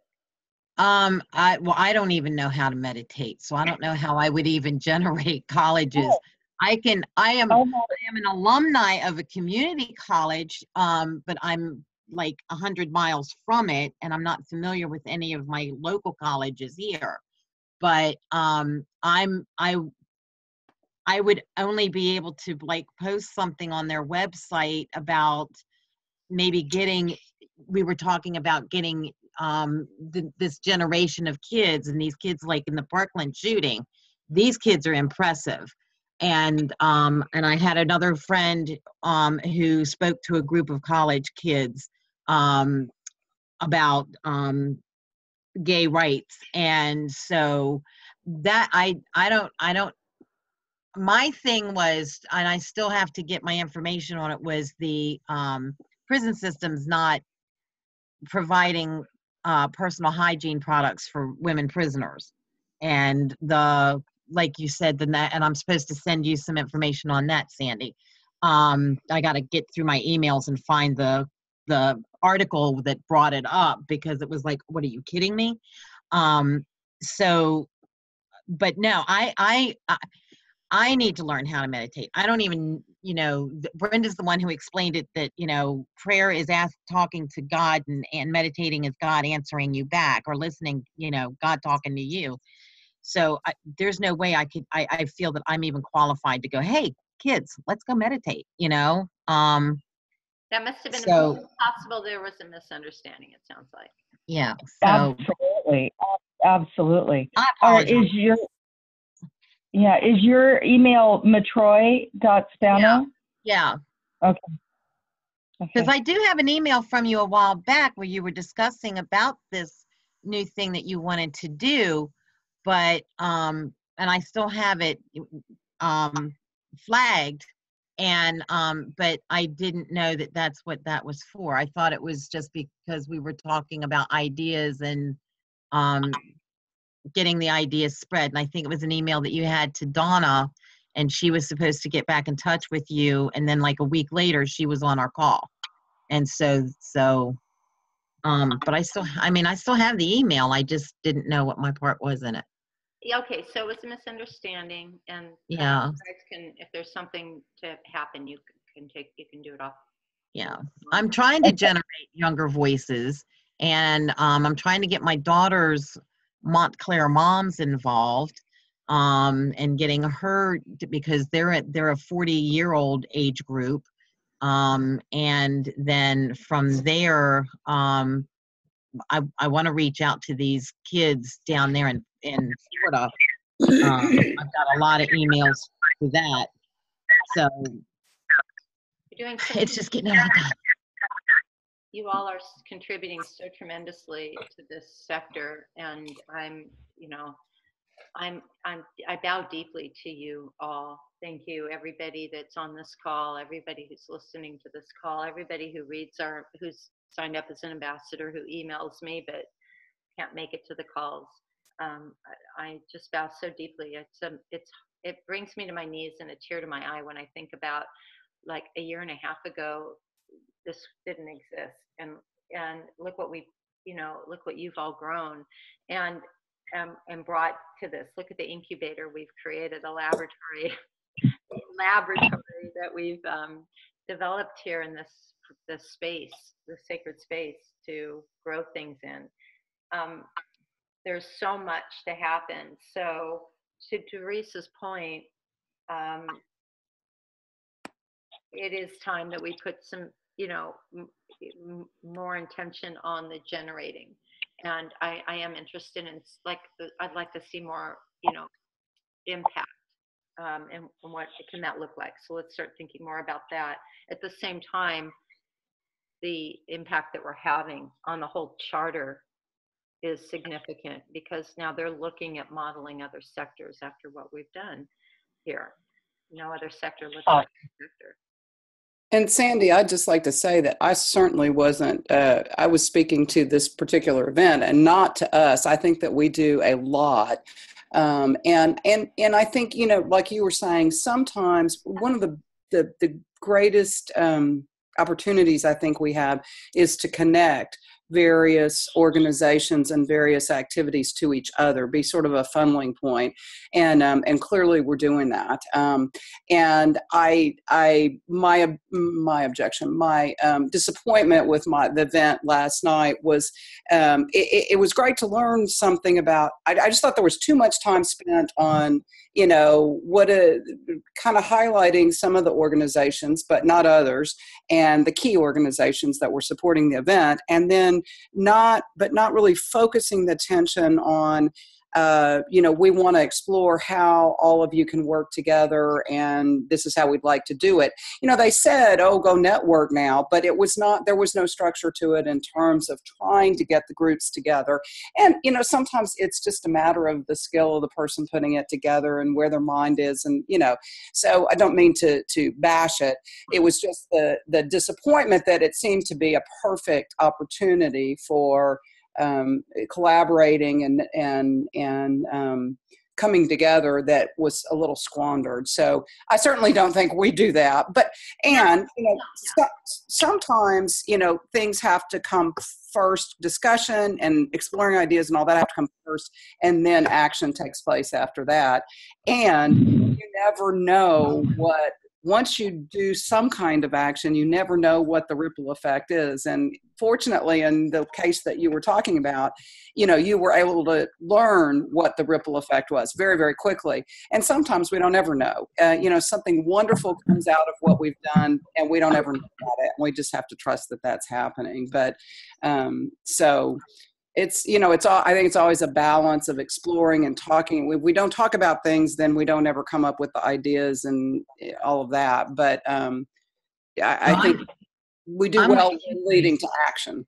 I don't even know how to meditate, so I don't know how I would even generate colleges. I am an alumni of a community college, but I'm like 100 miles from it, and I'm not familiar with any of my local colleges here. But I would only be able to like post something on their website about maybe we were talking about getting this generation of kids, and these kids, like in the Parkland shooting, these kids are impressive. And I had another friend who spoke to a group of college kids about gay rights. And so that I don't my thing was, and I still have to get my information on it, was the prison system's not providing personal hygiene products for women prisoners. And like you said, and I'm supposed to send you some information on that, Sandy. I got to get through my emails and find the article that brought it up, because it was like, what, are you kidding me? So, but no, I need to learn how to meditate. I don't even, Brenda's the one who explained it, that, prayer is talking to God, and meditating is God answering you back, or listening, God talking to you. So there's no way I feel that I'm even qualified to go, hey, kids, let's go meditate, That must have been So, possible. There was a misunderstanding, it sounds like. yeah. So Absolutely. I apologize. Is your email matroy.spano? Yeah. Okay. Because I do have an email from you a while back where you were discussing about this new thing that you wanted to do, but and I still have it flagged, and but I didn't know that that's what that was for. I thought it was just because we were talking about ideas and getting the ideas spread. And I think it was an email that you had to Donna, and she was supposed to get back in touch with you, and then like a week later she was on our call. And but I still have the email. I just didn't know what my part was in it. Yeah, okay, so it was a misunderstanding, and Yeah. you guys can, if there's something to happen, you can do it off. Yeah. I'm trying to generate younger voices, and I'm trying to get my daughter's Montclair moms involved, and getting her because they're a 40-year-old age group. And then from there, I want to reach out to these kids down there in Florida. I've got a lot of emails for that. So You're doing it's just getting everything done. You all are contributing so tremendously to this sector, and I bow deeply to you all. Thank you, everybody that's on this call, everybody who's listening to this call, everybody who's signed up as an ambassador, who emails me but can't make it to the calls. I just bow so deeply. It brings me to my knees and a tear to my eye when I think about, like, a year and a half ago, this didn't exist, and look what we've look what you've all grown and brought to this. Look at the incubator we've created, a laboratory that we've developed here in this space, the sacred space to grow things in. There's so much to happen. So to Teresa's point, it is time that we put some, more intention on the generating. And I am interested in, I'd like to see more, impact. And what can that look like? So let's start thinking more about that. At the same time, the impact that we're having on the whole charter is significant, because now they're looking at modeling other sectors after what we've done here. No other sector looks like the sector. And Sandy, I'd just like to say that I certainly wasn't, I was speaking to this particular event and not to us. I think that we do a lot. And I think, like you were saying, sometimes one of the greatest opportunities I think we have is to connect various organizations and various activities to each other, be sort of a funneling point. And clearly we're doing that. And my objection, my disappointment with the event last night was, it was great to learn something about, I just thought there was too much time spent on, what kind of highlighting some of the organizations, but not others, and the key organizations that were supporting the event. And then not really focusing the attention on, we want to explore how all of you can work together, and this is how we'd like to do it. They said, oh, go network now, but there was no structure to it in terms of trying to get the groups together. And, sometimes it's just a matter of the skill of the person putting it together and where their mind is. And, so I don't mean to bash it. It was just the disappointment that it seemed to be a perfect opportunity for collaborating and coming together that was a little squandered. So I certainly don't think we do that. But sometimes things have to come first. Discussion and exploring ideas and all that have to come first, and then action takes place after that. And you never know what. Once you do some kind of action, you never know what the ripple effect is. And fortunately, in the case that you were talking about, you were able to learn what the ripple effect was very, very quickly. And sometimes we don't ever know. Something wonderful comes out of what we've done, and we don't ever know about it. And we just have to trust that that's happening. But so it's, I think it's always a balance of exploring and talking. If we don't talk about things, then we don't ever come up with the ideas and all of that. But I think we do well in leading to action.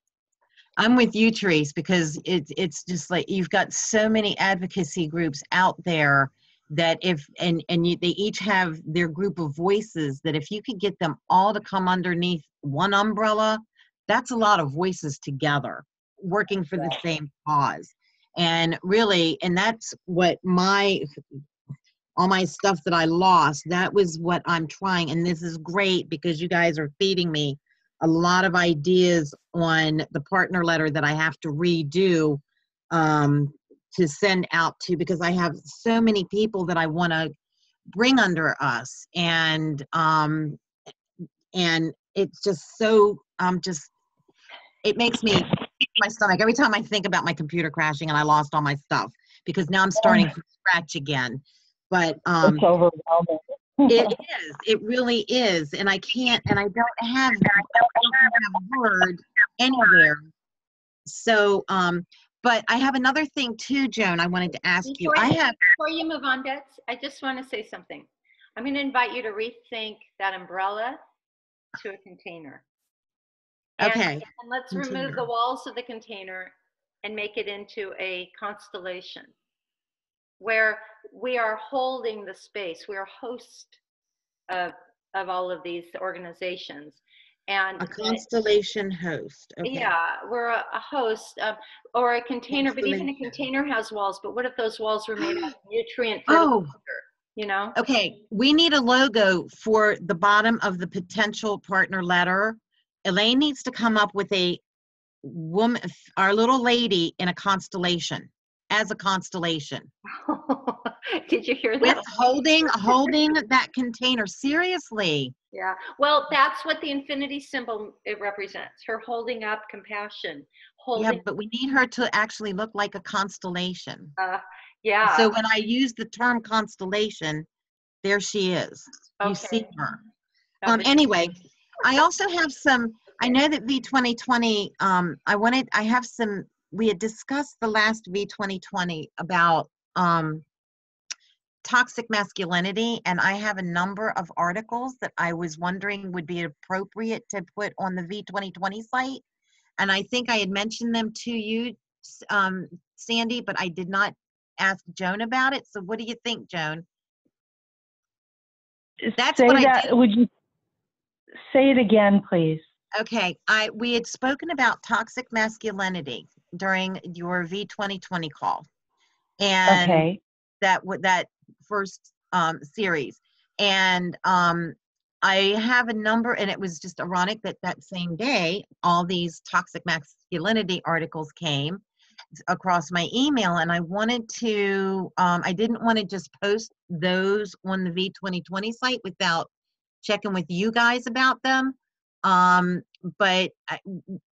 I'm with you, Therese, because it's just like you've got so many advocacy groups out there that they each have their group of voices, that if you could get them all to come underneath one umbrella, that's a lot of voices together working for the same cause. And really, and that's what all my stuff that I lost, that was what I'm trying. And this is great because you guys are feeding me a lot of ideas on the partner letter that I have to redo to send out to, because I have so many people that I want to bring under us. And it's just so, it makes me my stomach every time I think about my computer crashing and I lost all my stuff, because now I'm starting from scratch again. But it's overwhelming. it really is. And I don't have word anywhere. So, but I have another thing too, Joan, I wanted to ask you. Before you move on, Bets, I just want to say something. I'm going to invite you to rethink that umbrella to a container. Okay. And let's remove the walls of the container and make it into a constellation where we are holding the space. We are host of all of these organizations. And a constellation host. Okay. Yeah, we're a host or a container, but even a container has walls. But what if those walls were made out of nutrient fertilizer? Okay, we need a logo for the bottom of the potential partner letter. Elaine needs to come up with a woman, our little lady in a constellation, as a constellation. Did you hear With that? holding that container. Seriously. Yeah. Well, that's what the infinity symbol it represents. Her holding up compassion, Yeah, holding. but we need her to actually look like a constellation. Yeah. So when I use the term constellation, there she is. You Okay. see her. Now, this- Anyway, I also have some, I know that V2020, we had discussed the last V2020 about toxic masculinity, and I have a number of articles that I was wondering would be appropriate to put on the V2020 site. And I think I had mentioned them to you, Sandy, but I did not ask Joan about it. So what do you think, Joan? That's say what I that. did. Would you say it again, please? Okay, we had spoken about toxic masculinity during your V2020 call, and Okay. that first series, and I have a number, and it was just ironic that that same day all these toxic masculinity articles came across my email, and I wanted to I didn't want to just post those on the V2020 site without checking with you guys about them. But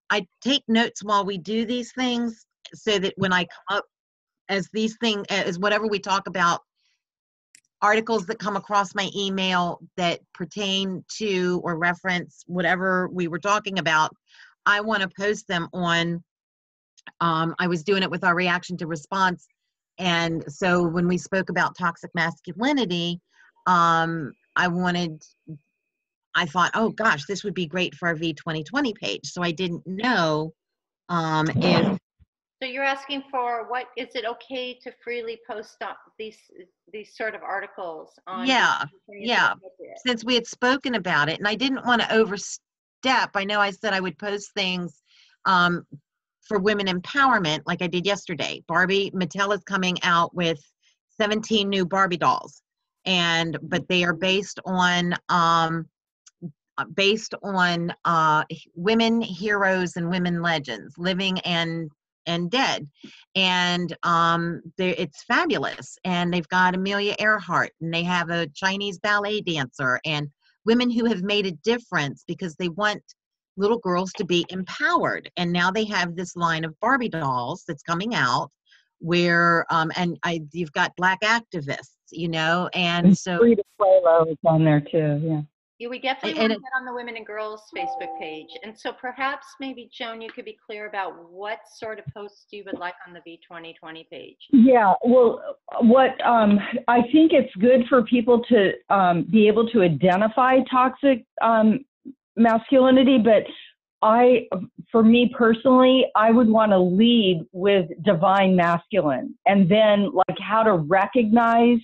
I take notes while we do these things so that when I come up as these things, as whatever we talk about, articles that come across my email that pertain to or reference whatever we were talking about, I want to post them on, I was doing it with our reaction to response. And so when we spoke about toxic masculinity, I thought, oh gosh, this would be great for our V2020 page. So I didn't know if, So you're asking for what is it okay to freely post up these sort of articles on? yeah, V2020? Is it yeah, appropriate? since we had spoken about it, and I didn't want to overstep. I know I said I would post things for women empowerment like I did yesterday. Mattel is coming out with 17 new Barbie dolls, but they are based on women heroes and women legends, living and dead, and it's fabulous. And they've got Amelia Earhart, and they have a Chinese ballet dancer, and women who have made a difference because they want little girls to be empowered. And now they have this line of Barbie dolls that's coming out where you've got Black activists, and so Frida Kahlo is on there too. Yeah. Yeah, we definitely And want to get on the Women and Girls Facebook page. And so perhaps maybe, Joan, you could be clear about what sort of posts you would like on the V2020 page. Yeah, well, what I think it's good for people to be able to identify toxic masculinity, but for me personally, I would want to lead with divine masculine, and then like how to recognize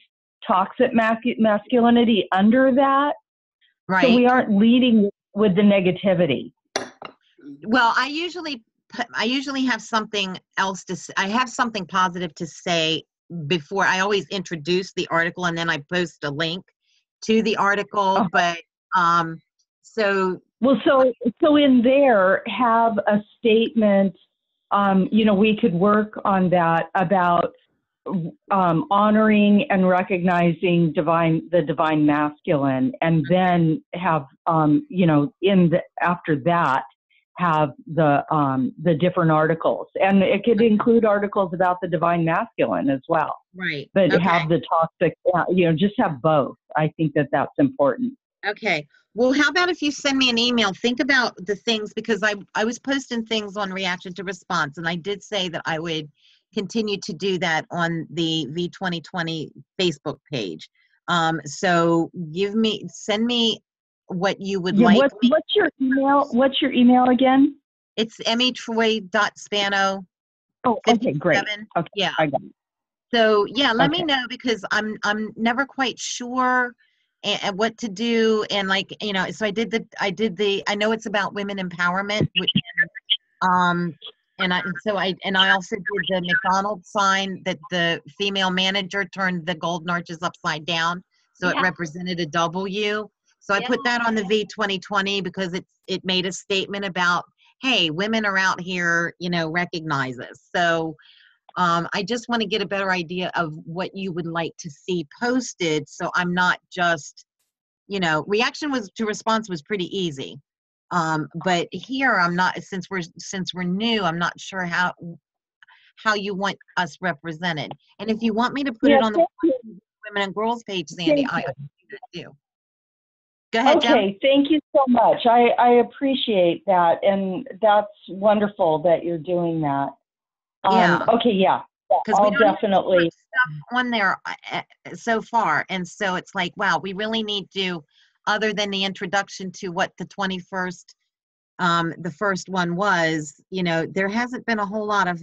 toxic masculinity under that. right. So we aren't leading with the negativity. Well, I usually have something else I have something positive to say before. I always introduce the article and then I post a link to the article. But so in there have a statement. We could work on that about honoring and recognizing the divine masculine, and then have after that have the different articles, and it could include articles about the divine masculine as well. Right. But okay. have the toxic, just have both. I think that's important. Okay. Well, how about if you send me an email? Think about the things, because I was posting things on Reaction to Response, and I did say that I would continue to do that on the V2020 Facebook page. So send me what you would like. What's your email? What's your email again? It's emmytroy.spano. Oh, okay, great. Okay, yeah. I got it. So yeah, let me know, because I'm never quite sure and what to do, and so I know it's about women empowerment, which and I also did the McDonald's sign that the female manager turned the golden arches upside down, so it represented a W. So I put that on the V2020 because it made a statement about hey, women are out here, recognize us. So I just want to get a better idea of what you would like to see posted. So I'm not just, reaction to response was pretty easy. But here I'm not, since we're new, I'm not sure how you want us represented. And if you want me to put it on the Women and Girls page, Sandy, I can do that too. Go ahead, Jen. Okay, thank you so much. I appreciate that, and that's wonderful that you're doing that. Yeah. Okay, yeah. Because I'll we don't have definitely much stuff on there so far, and so it's like, wow, we really need to, other than the introduction to what the 21st, the first one was, there hasn't been a whole lot of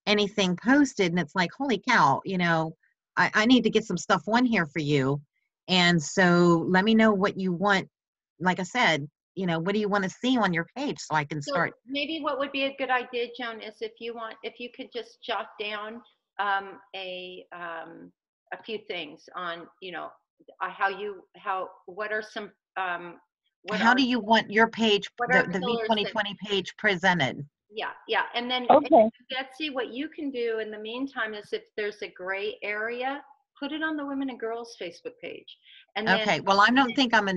anything posted, and it's like, holy cow, I need to get some stuff on here for you. And so let me know what you want. Like I said, what do you want to see on your page so I can start? So maybe what would be a good idea, Joan, is if you could just jot down a few things on, what are some, How do you want your page, what are the pillars V2020 page presented? Yeah. And then Okay. Betsy, what you can do in the meantime is if there's a gray area, put it on the Women and Girls Facebook page. And then Okay. Well, I don't think I'm a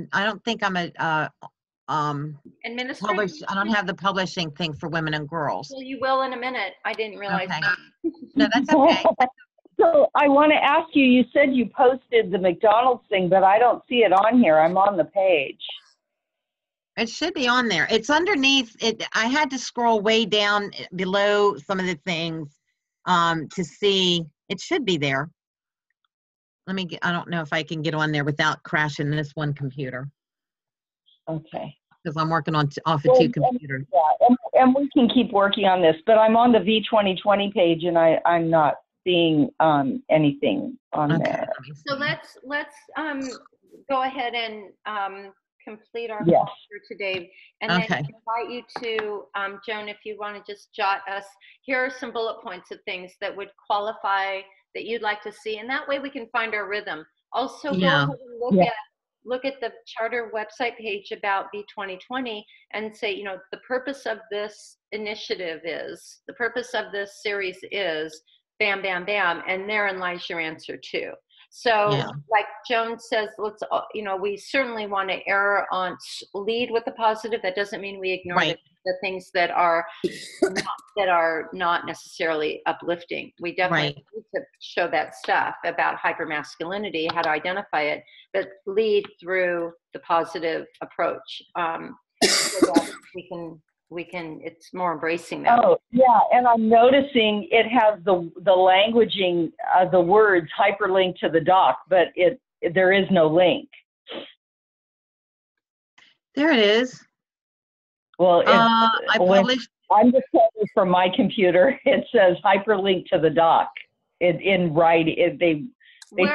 administrator. I don't have the publishing thing for Women and Girls. Well, you will in a minute. I didn't realize Okay. that. No, that's okay. So I want to ask you, you said you posted the McDonald's thing, but I don't see it on here. I'm on the page. It should be on there. It's underneath it. I had to scroll way down below some of the things to see. It should be there. I don't know if I can get on there without crashing this one computer. Okay. Because I'm working off of two computers. Yeah, and we can keep working on this, but I'm on the V2020 page and I'm not seeing anything on there. So let's go ahead and complete our Yes. call for today, and then Okay. invite you to Joan, if you want to just jot us, here are some bullet points of things that would qualify that you'd like to see, and that way we can find our rhythm. Also, go Yeah. ahead and look at the charter website page about V2020 and say, the purpose of this initiative is, the purpose of this series is, bam, bam, bam, and therein lies your answer too. So Yeah. like Joan says, we certainly want to lead with the positive. That doesn't mean we ignore Right. the things that are not necessarily uplifting. We definitely need to show that stuff about hypermasculinity, how to identify it, but lead through the positive approach, so that we can, it's more embracing that. Oh, yeah, and I'm noticing it has the languaging, the words hyperlink to the doc, but there is no link. There it is. Well, I published. I'm just telling you from my computer, it says hyperlink to the doc. In writing, they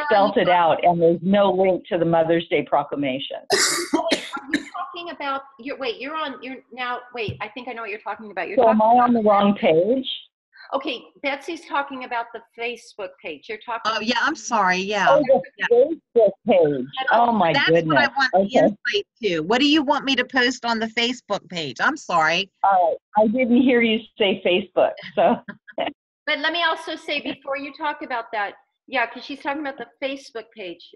spelt it out, and there's no link to the Mother's Day proclamation. Are you talking about I think I know what you're talking about. So am I on the wrong page? Okay, Betsy's talking about the Facebook page. You're talking. Oh yeah, I'm sorry. Yeah. Oh, the Facebook page. Oh my goodness. That's what I want the insight to. What do you want me to post on the Facebook page? I'm sorry. I didn't hear you say Facebook. So. But let me also say before you talk about that, yeah, because she's talking about the Facebook page.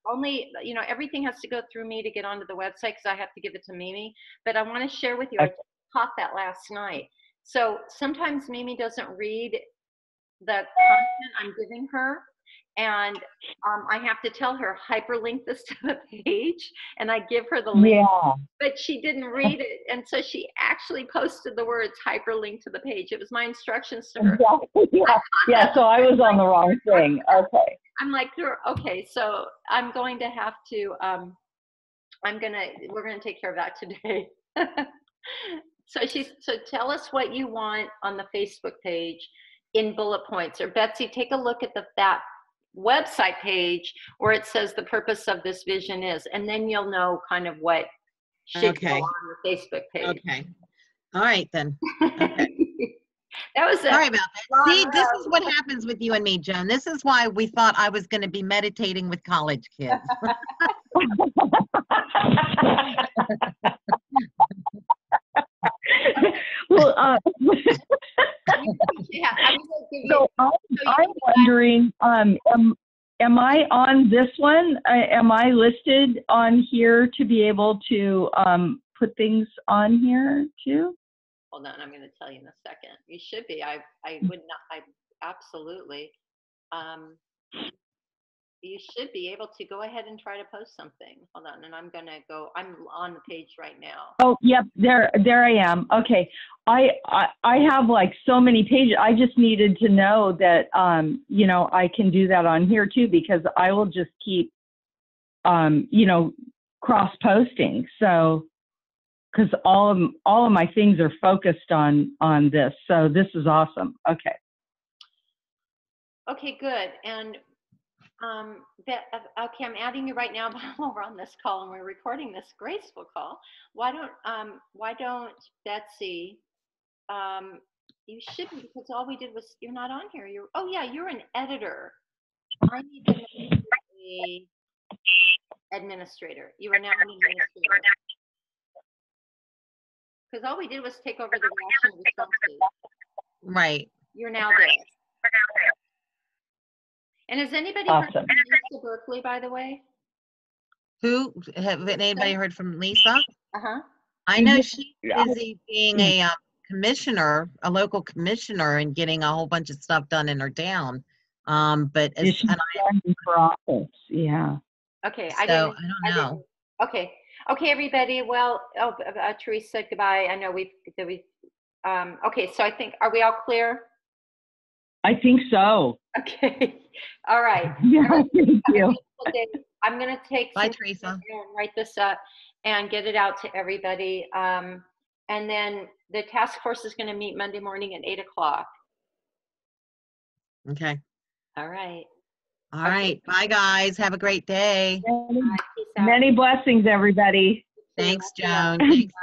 Only, everything has to go through me to get onto the website because I have to give it to Mimi. But I want to share with you, I caught that last night. So sometimes Mimi doesn't read the content I'm giving her. And I have to tell her, hyperlink this to the page. And I give her the link. Yeah. But she didn't read it. And so she actually posted the words hyperlink to the page. It was my instructions to her. Exactly. Yeah, so I was on the wrong thing. Okay. I'm like, okay, so I'm going to have to, we're going to take care of that today. So tell us what you want on the Facebook page in bullet points. Or Betsy, take a look at that website page where it says the purpose of this vision is, and then you'll know kind of what should go on the Facebook page. Okay. All right then. Okay. That was Sorry about that. See, this is what happens with you and me, Joan. This is why we thought I was going to be meditating with college kids. wondering, am I on this one? Am I listed on here to be able to put things on here too? Hold on, I'm going to tell you in a second. You should be. I would not. I absolutely. You should be able to go ahead and try to post something. Hold on, and I'm going to go. I'm on the page right now. Oh, yep, there I am. Okay, I have like so many pages. I just needed to know that you know, I can do that on here too, because I will just keep you know, cross posting. So because all of my things are focused on this, so this is awesome. Okay. Okay, good. And okay, I'm adding you right now, but while we're on this call and we're recording this graceful call, why don't Betsy, you should be, because all we did was, you're not on here. Oh yeah, you're an editor. I need to make you a administrator. You are now an administrator. Because all we did was take over the Washington responses. Right. You're now there. And has anybody heard Awesome. from Lisa Berkeley, by the way? Have anybody heard from Lisa? Uh-huh. I know she's busy being a commissioner, a local commissioner, and getting a whole bunch of stuff done in her town. But as, She's running for office. Yeah. Okay. I don't know. Okay. Okay, everybody. Well, Teresa said goodbye. I know okay, so I think, are we all clear? I think so. Okay. All right. Yeah, thank you. I'm going to take Bye, some Teresa. time and write this up and get it out to everybody. And then the task force is going to meet Monday morning at 8:00. Okay. All right. All right. Bye, guys. Have a great day. Bye. Peace out. Many blessings, everybody. Thanks, Yeah. Joan. Thanks.